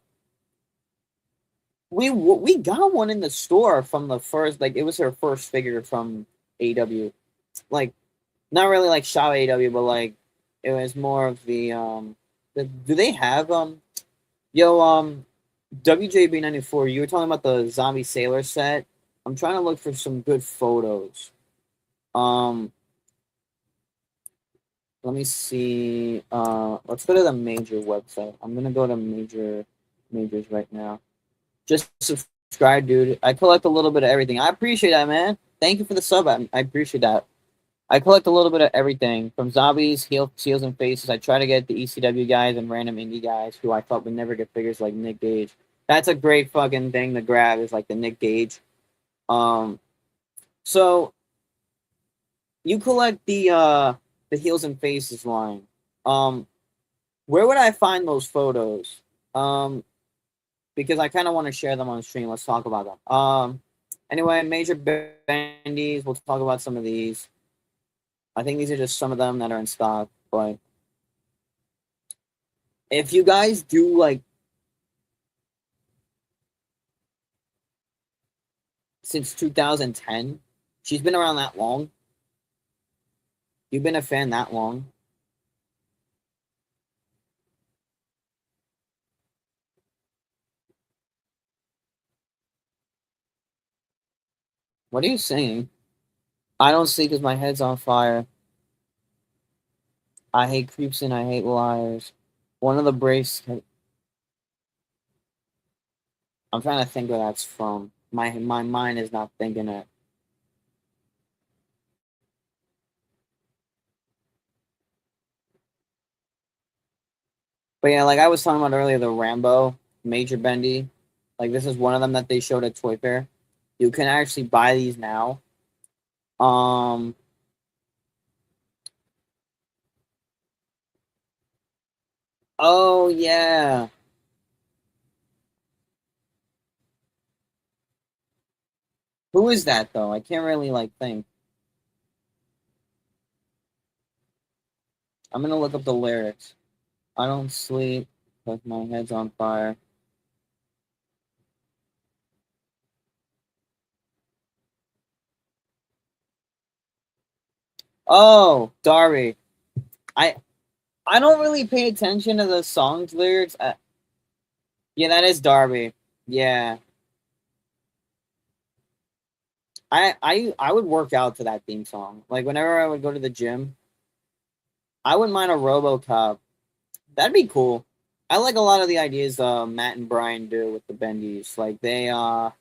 we got one in the store from the first, like, it was her first figure from AEW. Like, not really like Shop AEW, but like, it was more of the, do they have, WJB94, you were talking about the Zombie Sailor set. I'm trying to look for some good photos. Let me see. Let's go to the major website. I'm gonna go to majors right now. Just subscribe, dude. I collect a little bit of everything. I appreciate that, man. Thank you for the sub. I appreciate that. I collect a little bit of everything from zombies, heels, and faces. I try to get the ECW guys and random indie guys who I thought would never get figures like Nick Gage. That's a great fucking thing to grab. Is like the Nick Gage. So you collect the heels and faces line. Where would I find those photos? Because I kind of want to share them on stream. Let's talk about them. Anyway, major bandies. We'll talk about some of these. I think these are just some of them that are in stock, but If you guys do like since 2010, she's been around that long. You've been a fan that long. What are you saying? I don't sleep because my head's on fire. I hate creeps and I hate liars. One of the brace. I'm trying to think where that's from. My mind is not thinking it. But yeah, like I was talking about earlier, the Rambo Major Bendy. Like this is one of them that they showed at Toy Fair. You can actually buy these now. Um. Oh yeah. Who is that though? I can't really like think. I'm gonna look up the lyrics. I don't sleep because my head's on fire. Oh, Darby. I I don't really pay attention to the song's lyrics. Yeah, that is Darby. Yeah, I would work out to that theme song. Like whenever I would go to the gym, I wouldn't mind a RoboCop. That'd be cool. I like a lot of the ideas Matt and Brian do with the bendies. Like they and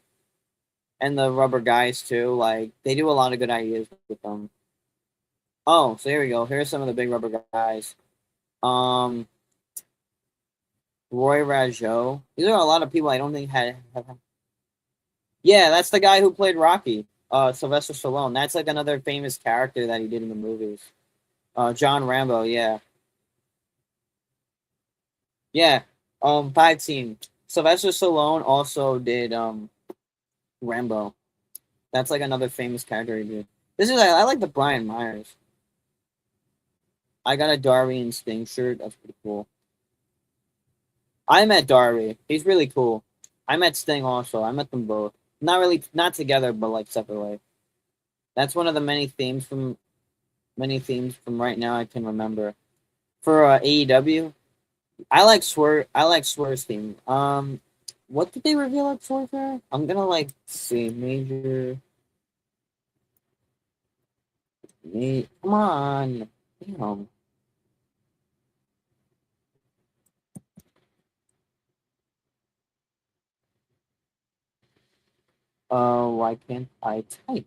the rubber guys too. Like they do a lot of good ideas with them. Oh, so here we go. Here's some of the big rubber guys. Um, Roy Rajot. These are a lot of people I don't think have. Yeah, that's the guy who played Rocky. Sylvester Stallone. That's like another famous character that he did in the movies. John Rambo. Yeah, yeah. Five team. Sylvester Stallone also did Rambo. That's like another famous character he did. This is I like the Brian Myers. I got a Darby and Sting shirt. That's pretty cool. I met Darby. He's really cool. I met Sting also. I met them both. Not really, not together, but like separately. That's one of the many themes from right now I can remember. For AEW, I like Swerve's theme. What did they reveal at Toy Fair? I'm gonna like see major. Come on, damn. Why can't I type?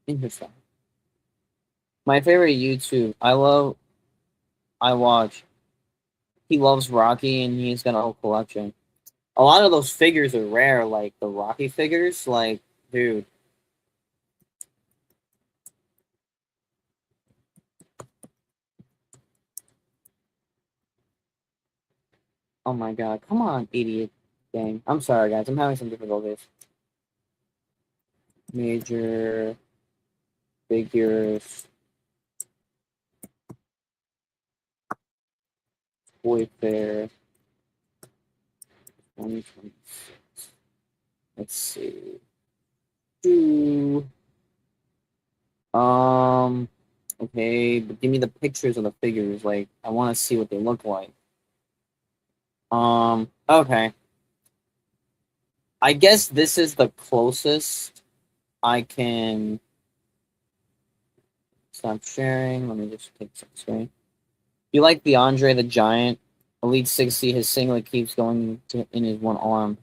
Interesting. My favorite YouTube. I watch. He loves Rocky and he's got a whole collection. A lot of those figures are rare, like the Rocky figures. Like, dude, oh my god, come on, idiot gang. I'm sorry, guys. I'm having some difficulties. Major figures, Toy Fair, 2026. Let's see. Ooh. Um. Okay, but give me the pictures of the figures. Like, I want to see what they look like. Okay. I guess this is the closest I can stop sharing. Let me just take some screen. You like the Andre the Giant Elite 60? His singlet keeps going in his one arm.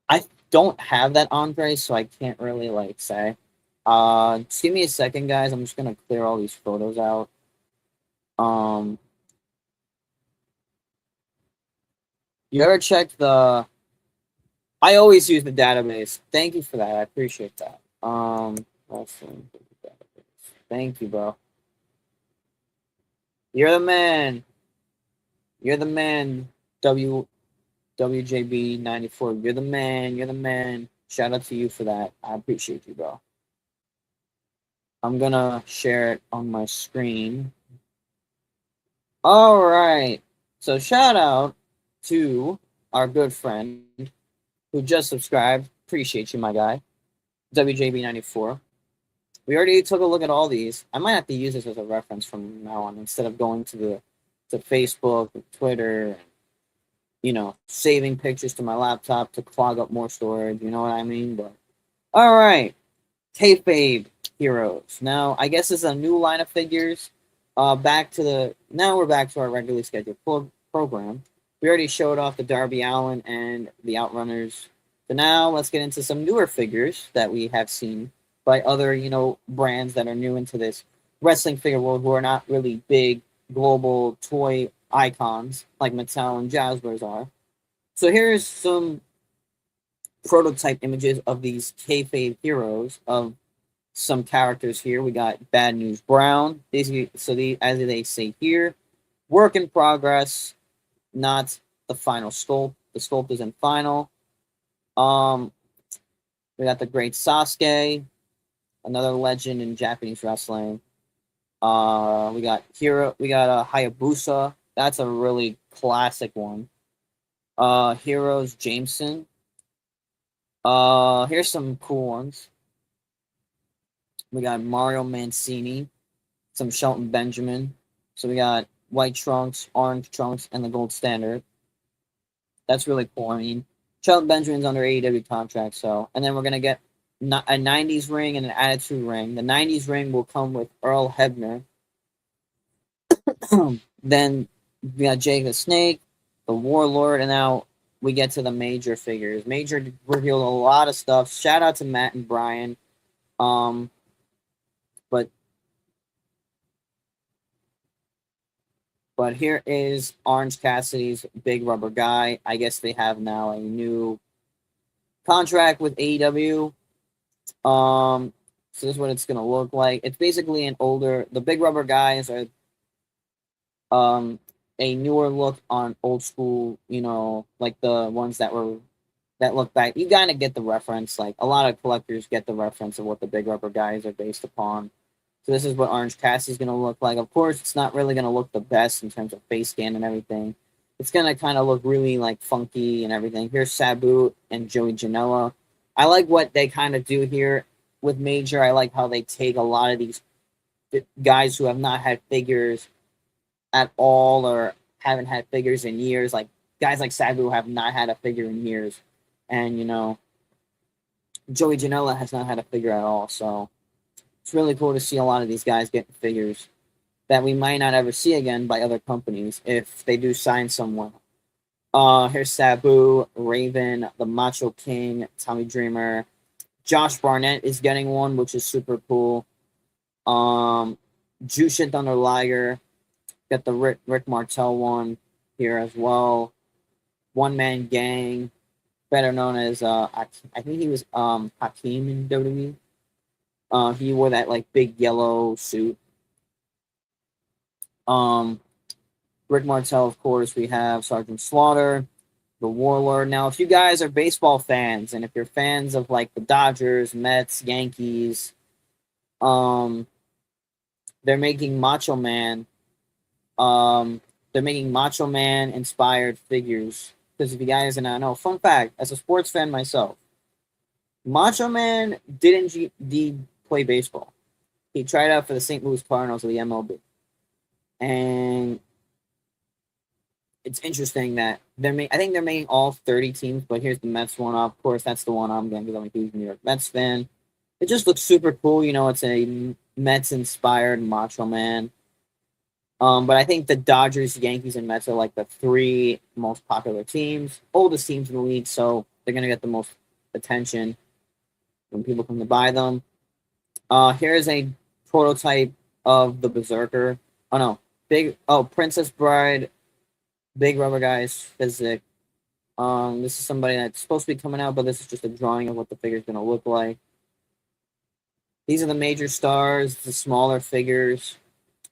I don't have that Andre, so I can't really like say. Just give me a second, guys. I'm just gonna clear all these photos out. Um, you ever check the? I always use the database. Thank you for that. I appreciate that. Wrestling database. Thank you, bro. You're the man. You're the man. W WJB 94. You're the man. You're the man. Shout out to you for that. I appreciate you, bro. I'm gonna share it on my screen. All right. So shout out to our good friend who just subscribed. Appreciate you, my guy. WJB94. We already took a look at all these. I might have to use this as a reference from now on instead of going to Facebook, Twitter, saving pictures to my laptop to clog up more storage. You know what I mean? But all right, kayfabe heroes. Now I guess it's a new line of figures. Now we're back to our regularly scheduled program. We already showed off the Darby Allin and the Outrunners. So now let's get into some newer figures that we have seen by other, brands that are new into this wrestling figure world who are not really big global toy icons like Mattel and Jazzwares are. So here's some prototype images of these kayfabe heroes of some characters here. We got Bad News Brown. As they say here, work in progress, not the final sculpt. The sculpt isn't final. We got the great Sasuke, another legend in Japanese wrestling. We got Hayabusa. That's a really classic one. Heroes Jameson. Here's some cool ones. We got Mario Mancini, some Shelton Benjamin. So we got white trunks, orange trunks, and the gold standard. That's really cool. I mean, Shelton Benjamin's under AEW contract, and then we're gonna get a '90s ring and an Attitude ring. The '90s ring will come with Earl Hebner. Then we got Jake the Snake, the Warlord, and now we get to the Major figures. Major revealed a lot of stuff. Shout out to Matt and Brian. But here is Orange Cassidy's Big Rubber Guy. I guess they have now a new contract with AEW. So this is what it's gonna look like. It's basically the Big Rubber Guys are a newer look on old school, like the ones that look back. You kind of get the reference. Like a lot of collectors get the reference of what the Big Rubber Guys are based upon. So this is what Orange Cassidy is going to look like. Of course, it's not really going to look the best in terms of face scan and everything. It's going to kind of look really like funky and everything. Here's Sabu and Joey Janela. I like what they kind of do here with Major. I like how they take a lot of these guys who have not had figures at all or haven't had figures in years. Like guys like Sabu have not had a figure in years. And, Joey Janela has not had a figure at all. So it's really cool to see a lot of these guys getting figures that we might not ever see again by other companies if they do sign someone. Here's Sabu, Raven, the Macho King, Tommy Dreamer. Josh Barnett is getting one, which is super cool. Jushin Thunder Liger. Got the Rick Martel one here as well. One Man Gang, better known as I think he was Hakeem in WWE. He wore that like big yellow suit. Rick Martel, of course. We have Sergeant Slaughter, the Warlord. Now, if you guys are baseball fans, and if you're fans of like the Dodgers, Mets, Yankees, they're making Macho Man. They're making Macho Man inspired figures. Because if you guys do not know, fun fact, as a sports fan myself, Macho Man didn't play baseball. He tried out for the St. Louis Cardinals of the MLB. And it's interesting that I think they're making all 30 teams, but here's the Mets one. Of course, that's the one I'm getting because I'm a huge New York Mets fan. It just looks super cool. It's a Mets-inspired Macho Man. But I think the Dodgers, Yankees, and Mets are like the three most popular teams, oldest teams in the league, so they're going to get the most attention when people come to buy them. Here's a prototype of the Berserker. Princess Bride, Big Rubber Guys, Physic. This is somebody that's supposed to be coming out, but this is just a drawing of what the figure's going to look like. These are the major stars, the smaller figures.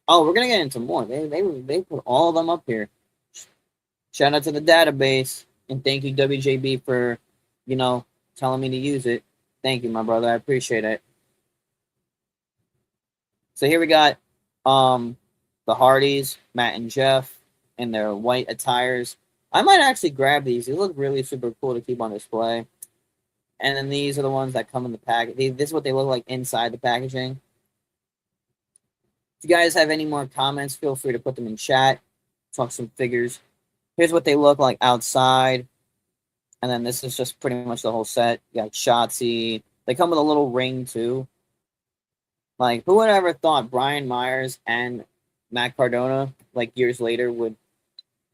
Oh, we're going to get into more. They put all of them up here. Shout out to the database, and thank you, WJB, for, telling me to use it. Thank you, my brother. I appreciate it. So here we got the Hardys, Matt and Jeff, in their white attires. I might actually grab these. They look really super cool to keep on display. And then these are the ones that come in the pack. This is what they look like inside the packaging. If you guys have any more comments, feel free to put them in chat. Talk some figures. Here's what they look like outside. And then this is just pretty much the whole set. You got Shotzi. They come with a little ring too. Like, who would ever thought Brian Myers and Matt Cardona, like years later, would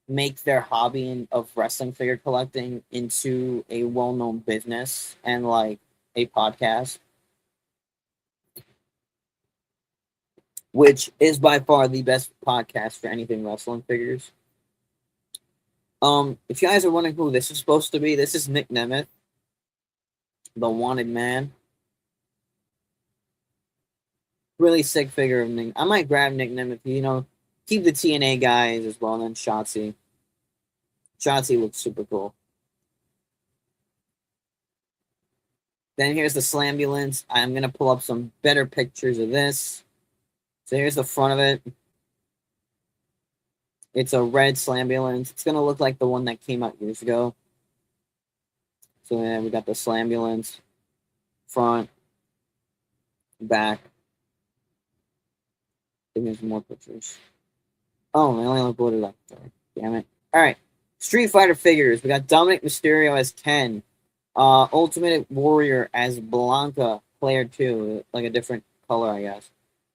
make their hobby of wrestling figure collecting into a well-known business and like a podcast, which is by far the best podcast for anything wrestling figures. If you guys are wondering who this is supposed to be, this is Nick Nemeth, the Wanted Man. Really sick figure of Nick. I might grab Nick Nemeth, you know, keep the TNA guys as well, and then Shotzi. Shotzi looks super cool. Then here's the Slambulance. I'm going to pull up some better pictures of this. So here's the front of it. It's a red Slambulance. It's going to look like the one that came out years ago. So yeah, we got the Slambulance. Front. Back. Give me some more pictures. Oh, I only uploaded up there. Damn it. Alright. Street Fighter figures. We got Dominic Mysterio as Ken. Ultimate Warrior as Blanca, player 2, like a different color, I guess.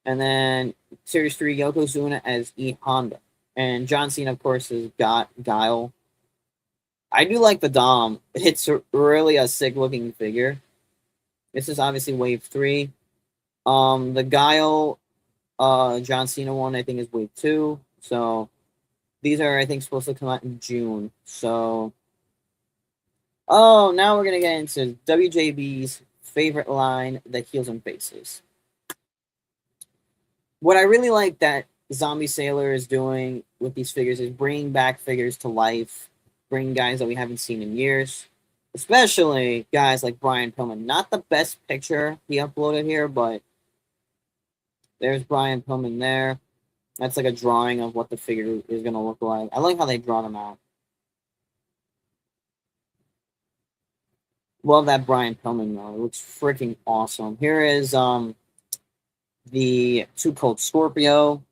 And then Series 3 Yokozuna as E Honda. And John Cena, of course, is Guile. I do like the Dom. It's really a sick looking figure. This is obviously Wave 3. The Guile John Cena one, I think, is Wave 2. So these are, I think, supposed to come out in June. So oh, now we're going to get into WJB's favorite line, the Heels and Faces. What I really like that Zombie Sailor is doing with these figures is bringing back figures to life, bringing guys that we haven't seen in years, especially guys like Brian Pillman. Not the best picture he uploaded here, but there's Brian Pillman there. That's like a drawing of what the figure is going to look like. I like how they draw them out. Love that Brian Pillman though. It looks freaking awesome. Here is the Too Cold Scorpio.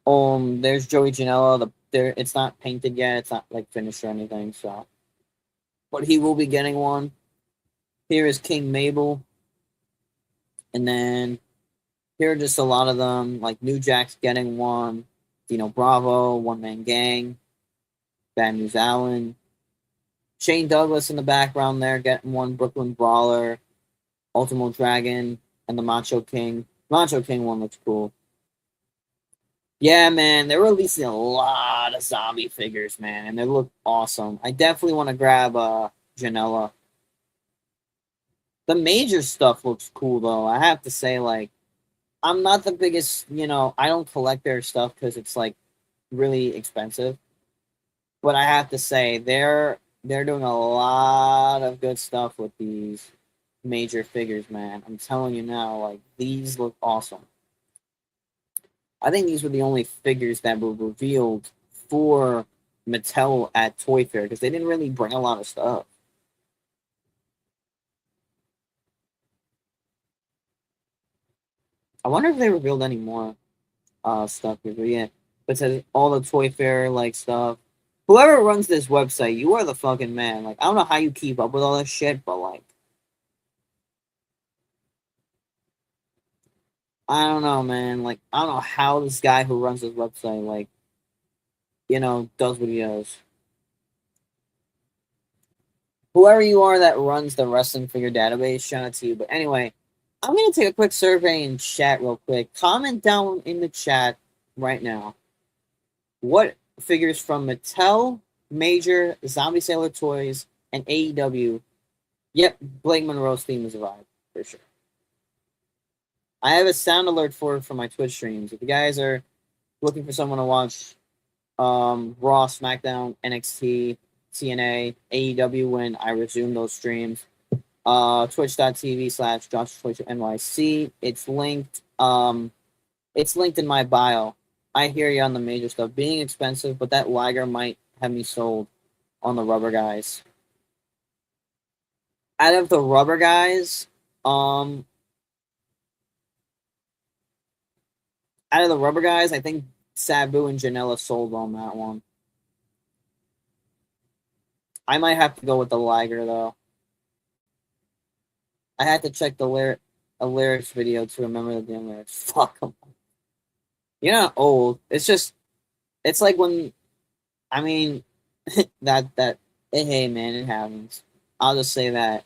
There's Joey Janela. It's not painted yet. It's not like finished or anything. So, but he will be getting one. Here is King Mabel, and then here are just a lot of them. Like New Jack's getting one. Dino Bravo, One Man Gang, Bad News Allen. Shane Douglas in the background there getting one. Brooklyn Brawler, Ultimo Dragon, and the Macho King. Macho King one looks cool. Yeah, man, they're releasing a lot of zombie figures, man, and they look awesome. I definitely want to grab Janela. The major stuff looks cool, though. I have to say, like, I'm not the biggest, I don't collect their stuff because it's, like, really expensive. But I have to say, they're doing a lot of good stuff with these major figures, man. I'm telling you now, like, these look awesome. I think these were the only figures that were revealed for Mattel at Toy Fair because they didn't really bring a lot of stuff. I wonder if they revealed any more stuff here. But yeah, it says all the Toy Fair like stuff. Whoever runs this website, you are the fucking man. Like, I don't know how you keep up with all this shit, but like, I don't know, man. Like, I don't know how this guy who runs this website, like, does what he does. Whoever you are that runs the wrestling figure database, shout out to you. But anyway, I'm going to take a quick survey in chat real quick. Comment down in the chat right now. What figures from Mattel, Major, Zombie Sailor Toys, and AEW? Yep, Blake Monroe's theme is a vibe, for sure. I have a sound alert for my Twitch streams. If you guys are looking for someone to watch Raw, SmackDown, NXT, TNA, AEW when I resume those streams, twitch.tv/JoshTwitch.NYC. It's linked in my bio. I hear you on the major stuff. Being expensive, but that Liger might have me sold on the rubber guys. Out of the rubber guys, um, I think Sabu and Janela sold on that one. I might have to go with the Liger though. I had to check a lyrics video to remember the damn lyrics. Fuck them. You're not old. It's like when I mean hey man, it happens. I'll just say that.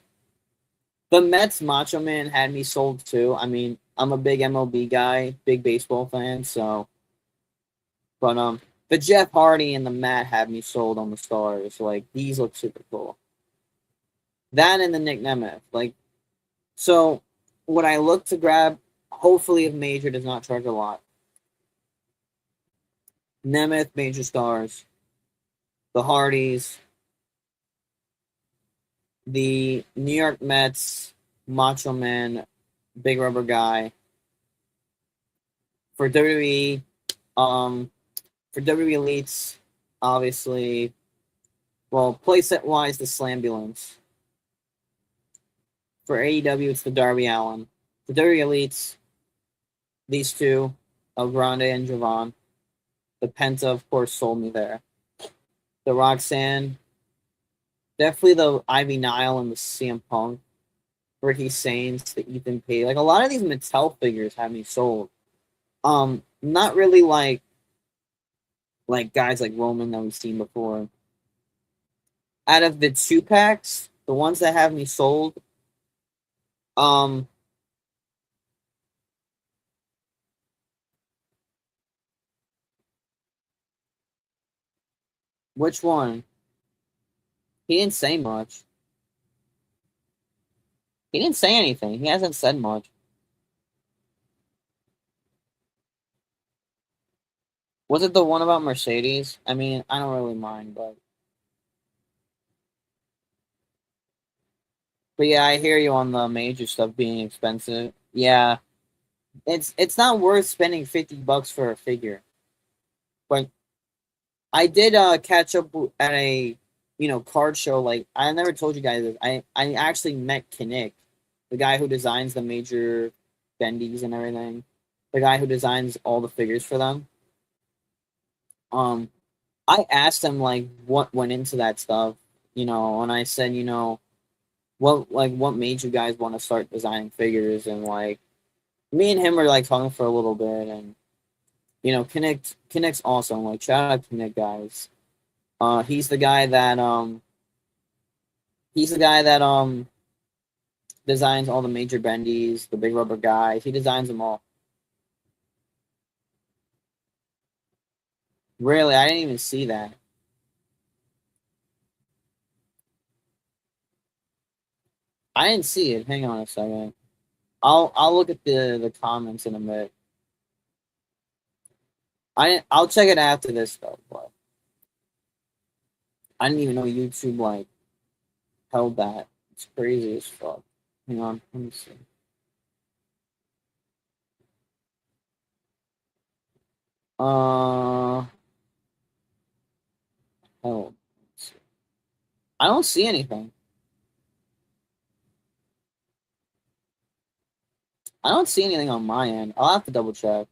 The Mets Macho Man had me sold too. I mean, I'm a big MLB guy, big baseball fan, so but the Jeff Hardy and the Matt had me sold on the Stars. Like these look super cool. That and the Nick Nemeth. Like so what I look to grab, hopefully if Major does not charge a lot. Nemeth, Major Stars, the Hardys, the New York Mets, Macho Man, Big Rubber Guy. For WWE, for WWE Elites, obviously, well, playset wise, the Slambulance. For AEW, it's the Darby Allin. For WWE Elites, these two, El Grande and Javon. The Penta, of course, sold me there. The Roxanne, definitely the Ivy Nile and the CM Punk. Ricky Saints, the Ethan Page. Like a lot of these Mattel figures have me sold. Not really like guys like Roman that we've seen before. Out of the 2-packs, the ones that have me sold, um, which one? He didn't say much. He didn't say anything. He hasn't said much. Was it the one about Mercedes? I mean, I don't really mind, but yeah, I hear you on the major stuff being expensive. Yeah, it's not worth spending $50 for a figure. But I did catch up at a card show. Like I never told you guys this. I actually met Kinnick, the guy who designs the major bendies and everything. The guy who designs all the figures for them. Um, I asked him like what went into that stuff, and I said, what made you guys want to start designing figures, and like me and him were like talking for a little bit, and Kinnick's awesome. Like shout out to Kinnick, guys. He's the guy that designs all the major bendies, the big rubber guys. He designs them all. Really, I didn't even see that. I didn't see it. Hang on a second. I'll look at the comments in a bit. I'll check it after this though. But I didn't even know YouTube like held that. It's crazy as fuck. Hang on, let me see. Oh, I don't see anything. I don't see anything on my end. I'll have to double check.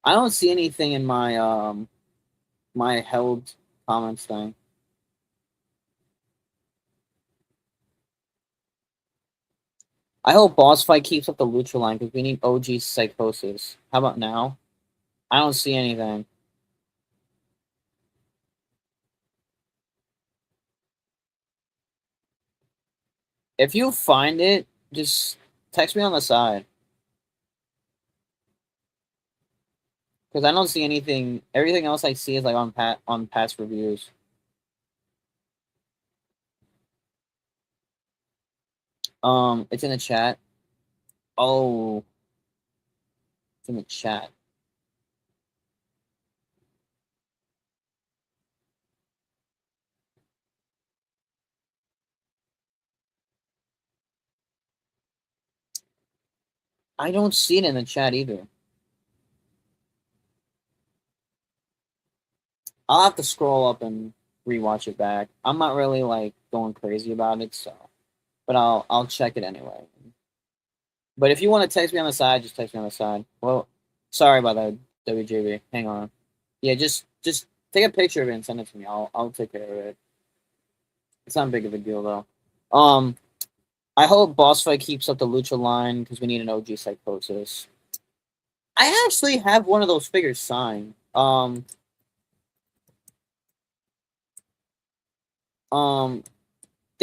I don't see anything in my held comments thing. I hope Boss Fight keeps up the Lucha line because we need OG Psychosis. How about now? I don't see anything. If you find it, just text me on the side. Because I don't see anything. Everything else I see is like on past reviews. It's in the chat. Oh, it's in the chat. I don't see it in the chat either. I'll have to scroll up and rewatch it back. I'm not really like going crazy about it, so but I'll check it anyway. But if you want to text me on the side, just text me on the side. Well, sorry about that, WJB. Hang on. Yeah, just take a picture of it and send it to me. I'll take care of it. It's not big of a deal though. I hope Boss Fight keeps up the Lucha line because we need an OG Psychosis. I actually have one of those figures signed. They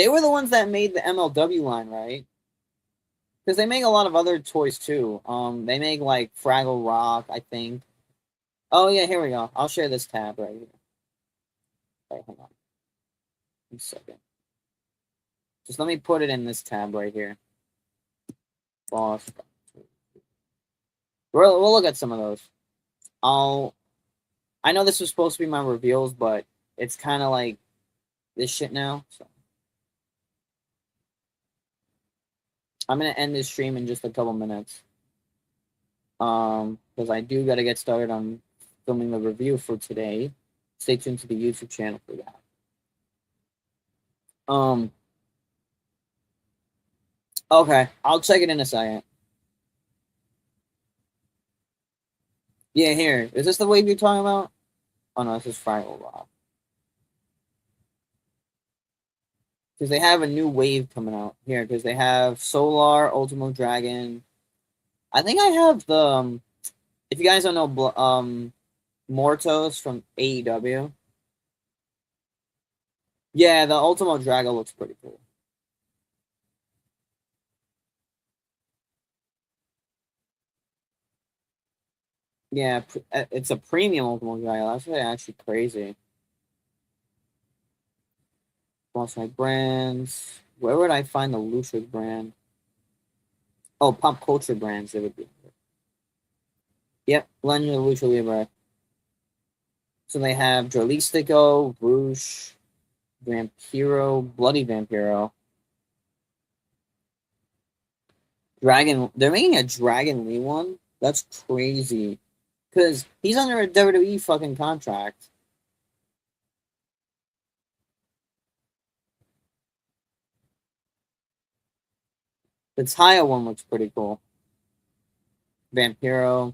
were the ones that made the MLW line, right? Because they make a lot of other toys too. They make like Fraggle Rock, I think. Oh yeah, here we go. I'll share this tab right here. Wait, hang on. 1 second. Just let me put it in this tab right here. Boss. We'll look at some of those. I know this was supposed to be my reveals, but it's kind of like this shit now. So I'm gonna end this stream in just a couple minutes. Because I do gotta get started on filming the review for today. Stay tuned to the YouTube channel for that. Okay, I'll check it in a second. Yeah, here. Is this the wave you're talking about? Oh no, this is Fraggle Rock. Because they have a new wave coming out here. Because they have Solar, Ultimo Dragon. I think I have the. If you guys don't know, Mortos from AEW. Yeah, the Ultimo Dragon looks pretty cool. Yeah, it's a premium Ultimo Dragon. That's actually crazy. Boss my brands. Where would I find the Lucha brand? Oh, pop culture brands. It would be. Yep, Legend of Lucha Libre. So they have Dralistico, Rouge, Vampiro, Bloody Vampiro. Dragon. They're making a Dragon Lee one? That's crazy. Because he's under a WWE fucking contract. The Taya one looks pretty cool. Vampiro,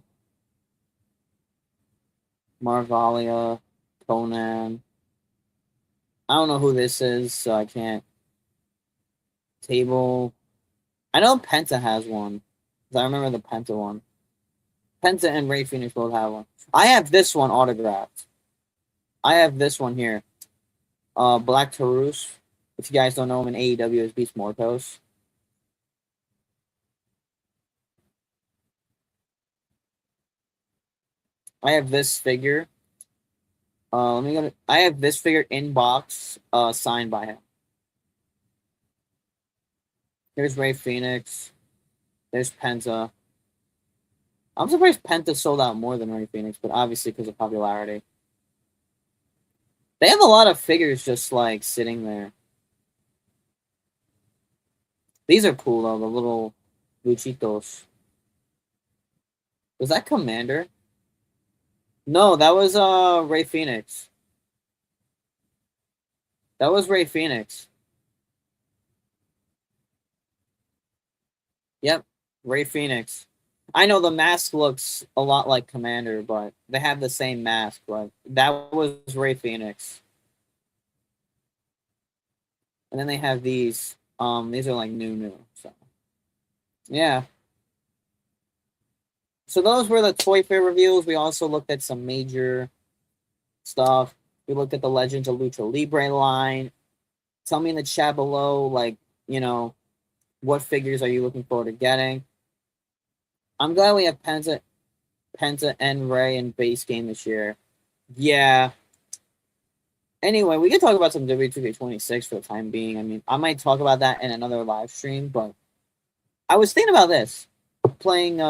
Marvalia, Conan. I don't know who this is, so I can't. Table. I know Penta has one. I remember the Penta one. Penta and Ray Phoenix both have one. I have this one autographed. I have this one here. Black Taurus. If you guys don't know him in AEW, is Beast Mortos. I have this figure. Let me go. I have this figure in box, signed by him. Here's Ray Phoenix. There's Penta. I'm surprised Penta sold out more than Ray Phoenix, but obviously because of popularity. They have a lot of figures just like sitting there. These are cool though, the little Luchitos. Was that Commander? No, that was Ray Phoenix. That was Ray Phoenix. Yep, Ray Phoenix. I know the mask looks a lot like Commander, but they have the same mask. But that was Ray Phoenix. And then they have these. These are like new. So yeah. So those were the Toy Fair reviews. We also looked at some major stuff. We looked at the Legends of Lucha Libre line. Tell me in the chat below, like, you know, what figures are you looking forward to getting? I'm glad we have Penta and Ray in base game this year. Yeah. Anyway, we can talk about some W2K26 for the time being. I mean, I might talk about that in another live stream, but I was thinking about this. Playing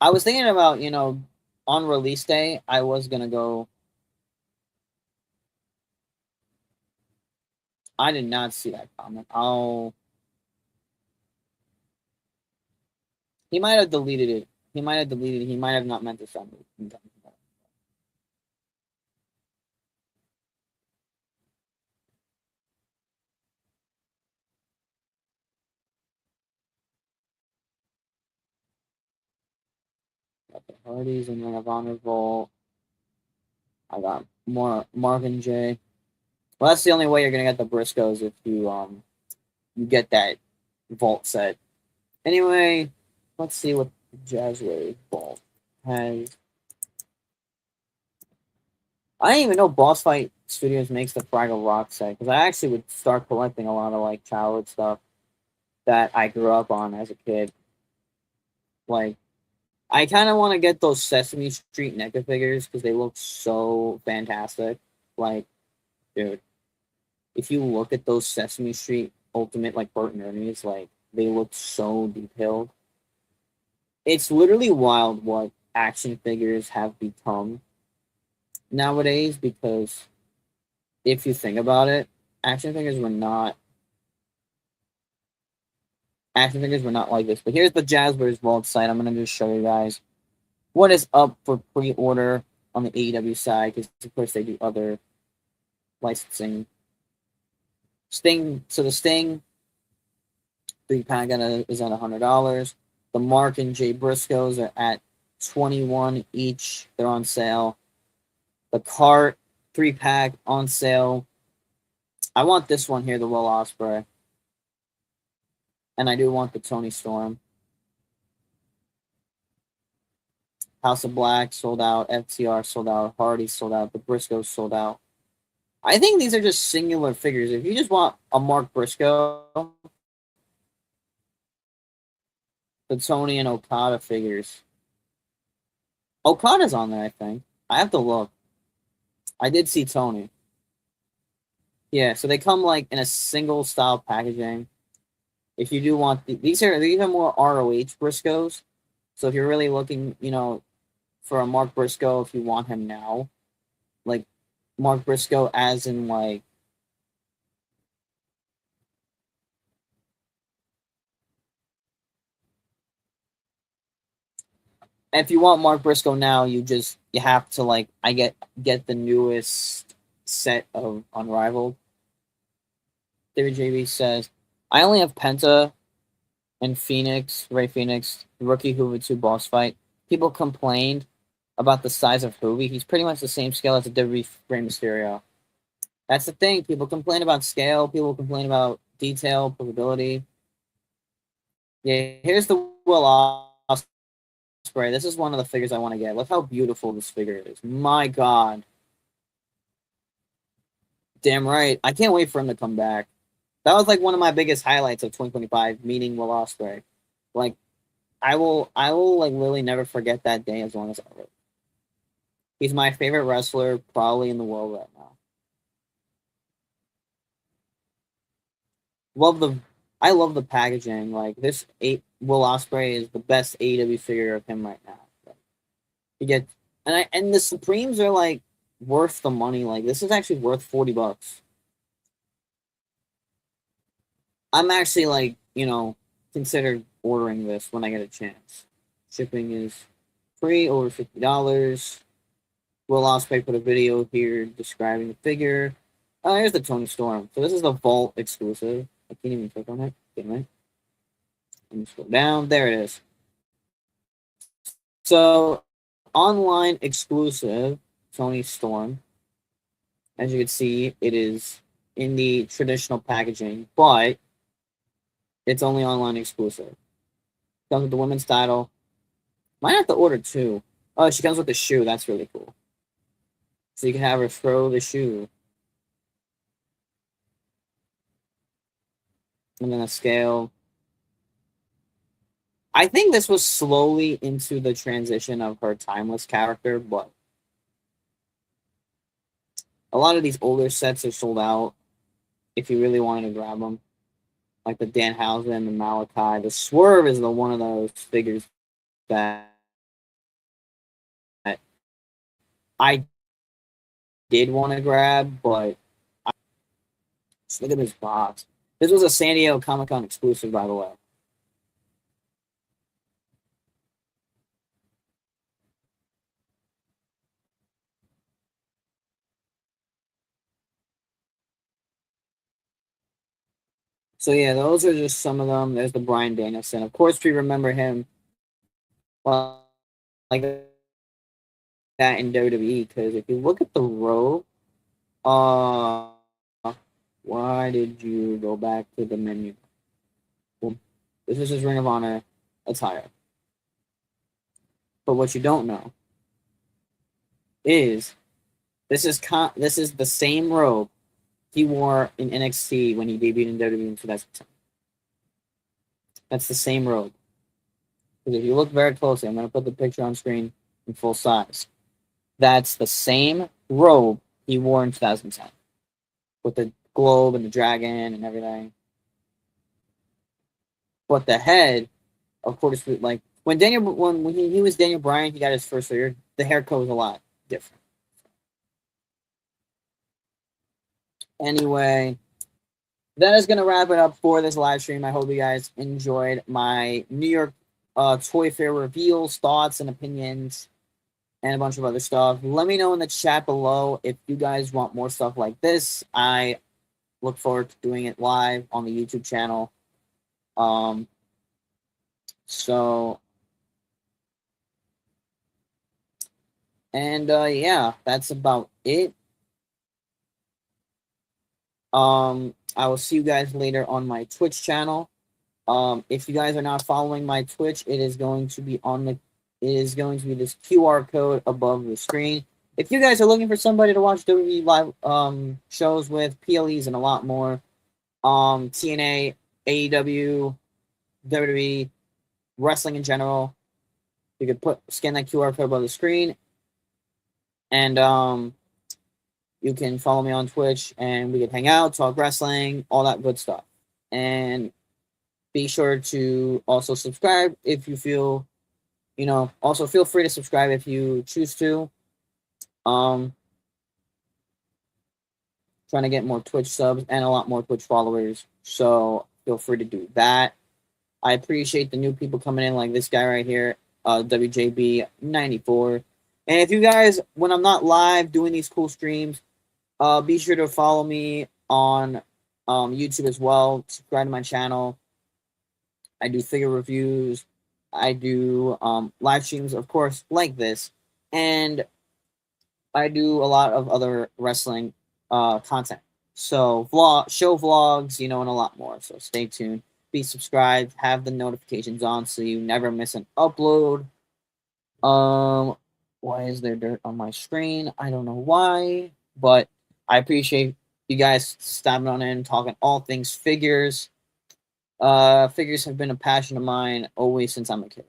I was thinking about, you know, on release day, I was gonna go I did not see that comment. Oh, he might have deleted it. He might have deleted it. He might have not meant to send it. Got the Hardys and then a Vondervolt. I got more Marvin J. Well, that's the only way you're gonna get the Briscoes if you get that vault set. Anyway, let's see what the Jazzwave vault has. I didn't even know Boss Fight Studios makes the Fraggle Rock set because I actually would start collecting a lot of like childhood stuff that I grew up on as a kid. Like, I kind of want to get those Sesame Street NECA figures because they look so fantastic. Like, dude, if you look at those Sesame Street Ultimate like Bert and Ernie's, like they look so detailed. It's literally wild what action figures have become nowadays because if you think about it, action figures were not action figures were not like this. But here's the Jazzwares Vault site. I'm gonna just show you guys what is up for pre-order on the AEW side because of course they do other licensing. Sting, so the Sting 3-pack is at $100. The Mark and Jay Briscoes are at 21 each. They're on sale. The Cart 3-pack on sale. I want this one here, the Will Ospreay. And I do want the Tony Storm. House of Black sold out. FTR sold out. Hardy sold out. The Briscoes sold out. I think these are just singular figures. If you just want a Mark Briscoe, the Tony and Okada figures. Okada's on there, I think. I have to look. I did see Tony. Yeah, so they come like in a single style packaging. If you do want these are more ROH Briscoes. So if you're really looking, for a Mark Briscoe, if you want him now, like Mark Briscoe, as in like if you want Mark Briscoe now, you have to like get the newest set of Unrivaled. David JB says, I only have Penta and Phoenix, Ray Phoenix, rookie Hoover 2 boss fight. People complained about the size of Hoovy. He's pretty much the same scale as a WWE Rey Mysterio. That's the thing. People complain about scale. People complain about detail, provability. Yeah, here's the Will Ospreay. This is one of the figures I want to get. Look how beautiful this figure is. My God. Damn right. I can't wait for him to come back. That was like one of my biggest highlights of 2025, meeting Will Ospreay. Like, I will like literally never forget that day as long as I live. He's my favorite wrestler probably in the world right now. I love the packaging. Like this Will Ospreay is the best AEW figure of him right now. You get and the Supremes are like worth the money. Like this is actually worth $40. I'm actually like, consider ordering this when I get a chance. Shipping is free, over $50. Will Ospreay put a video here describing the figure. Oh, here's the Tony Storm. So this is the Vault exclusive. I can't even click on it. Can I? Let me scroll down. There it is. So, online exclusive Tony Storm. As you can see, it is in the traditional packaging, but it's only online exclusive. Comes with the women's title. Might have to order two. Oh, she comes with the shoe. That's really cool. So you can have her throw the shoe. And then a scale. I think this was slowly into the transition of her timeless character, but a lot of these older sets are sold out if you really wanted to grab them. Like the Danhausen, the Malachi. The Swerve is the one of those figures that I did want to grab, but Look at this box. This was a San Diego Comic Con exclusive, by the way. So yeah, those are just some of them. There's the Bryan Danielson. Of course, we remember him like that in WWE because if you look at the robe, uh, why did you go back to the menu? This is his Ring of Honor attire. But what you don't know is this is the same robe he wore in NXT when he debuted in WWE in 2010. That's the same robe. Because if you look very closely, I'm going to put the picture on screen in full size. That's the same robe he wore in 2010 with the globe and the dragon and everything. But the head, of course, like when he was Daniel Bryan, he got his first year. The haircut was a lot different. Anyway, that is going to wrap it up for this live stream. I hope you guys enjoyed my New York Toy Fair reveals, thoughts, and opinions, and a bunch of other stuff. Let me know in the chat below if you guys want more stuff like this. I look forward to doing it live on the YouTube channel. So, and yeah, that's about it. I will see you guys later on my Twitch channel. If you guys are not following my Twitch, it is going to be this QR code above the screen. If you guys are looking for somebody to watch WWE live shows with, PLEs, and a lot more, TNA, AEW, WWE, wrestling in general, you could scan that QR code above the screen, and you can follow me on Twitch, and we can hang out, talk wrestling, all that good stuff. And be sure to also subscribe if you feel, also feel free to subscribe if you choose to. Trying to get more Twitch subs and a lot more Twitch followers, so feel free to do that. I appreciate the new people coming in, like this guy right here, WJB94. And if you guys, when I'm not live doing these cool streams, be sure to follow me on YouTube as well. Subscribe to my channel. I do figure reviews. I do live streams, of course, like this. And I do a lot of other wrestling content. So show vlogs, and a lot more. So stay tuned. Be subscribed. Have the notifications on so you never miss an upload. Why is there dirt on my screen? I don't know why, but I appreciate you guys stopping on in, talking all things figures. Figures have been a passion of mine always since I'm a kid.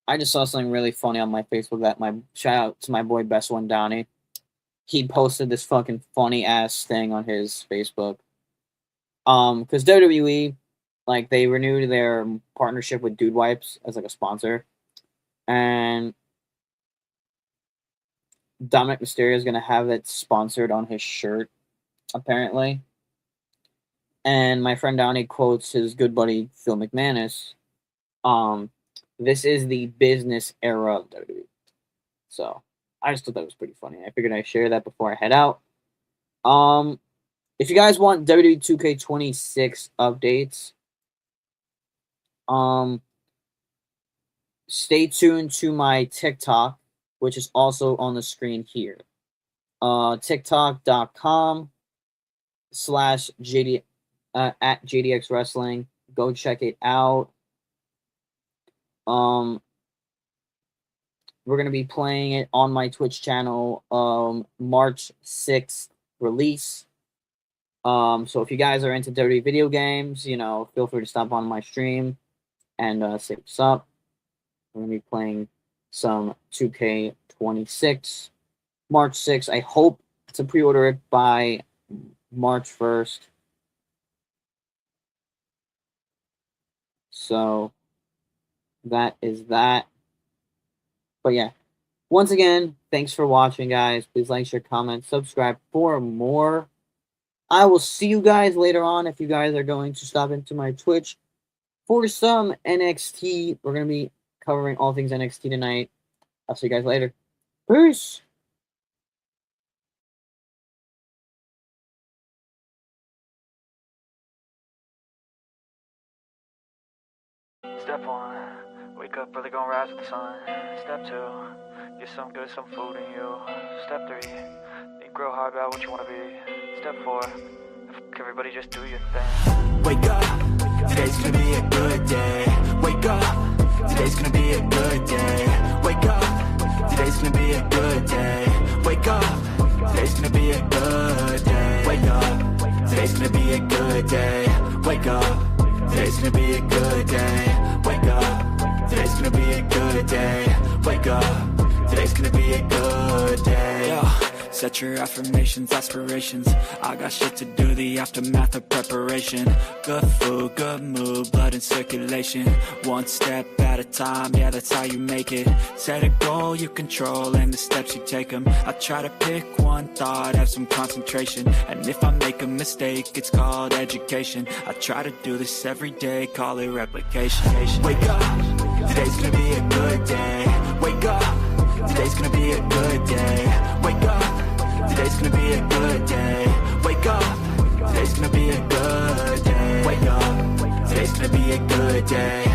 I just saw something really funny on my Facebook that shout out to my boy Best One Downey. He posted this fucking funny ass thing on his Facebook. Because WWE, like, they renewed their partnership with Dude Wipes as like a sponsor, and Dominic Mysterio is gonna have it sponsored on his shirt, apparently. And my friend Downey quotes his good buddy Phil McManus. This is the business era of WWE. So I just thought that was pretty funny. I figured I'd share that before I head out. If you guys want WWE 2K26 updates, stay tuned to my TikTok, which is also on the screen here. TikTok.com/JD at JDX Wrestling. Go check it out. We're gonna be playing it on my Twitch channel. March 6th release. So if you guys are into dirty video games, feel free to stop on my stream and say what's up. We're gonna be playing some 2K26 March 6th. I hope to pre-order it by March 1st. So that is that. But yeah, Once again, thanks for watching, guys. Please like, share, comment, subscribe for more. I will see you guys later on if you guys are going to stop into my Twitch for some NXT. We're going to be covering all things NXT tonight. I'll see you guys later. Peace. Step 1, wake up early, gonna rise with the sun. Step 2, get some good, some food in you. Step 3, think real hard about what you wanna be. Step 4, everybody just do your thing. Wake up, today's gonna be a good day. Wake up, today's gonna be a good day. Wake up, today's gonna be a good day. Wake up, today's gonna be a good day. Wake up, today's gonna be a good day. Wake up, today's gonna be a good day. Wake up, today's gonna be a good day. Wake up, today's gonna be a good day. Yeah. Set your affirmations, aspirations. I got shit to do, the aftermath of preparation. Good food, good mood, blood in circulation. One step at a time, yeah, that's how you make it. Set a goal you control and the steps you take them. I try to pick one thought, have some concentration. And if I make a mistake, it's called education. I try to do this every day, call it replication. Wake up, today's gonna be a good day. Wake up, today's gonna be a good day. Wake up, today's gonna be a good day. Wake up, today's gonna be a good day. Wake up, today's gonna be a good day.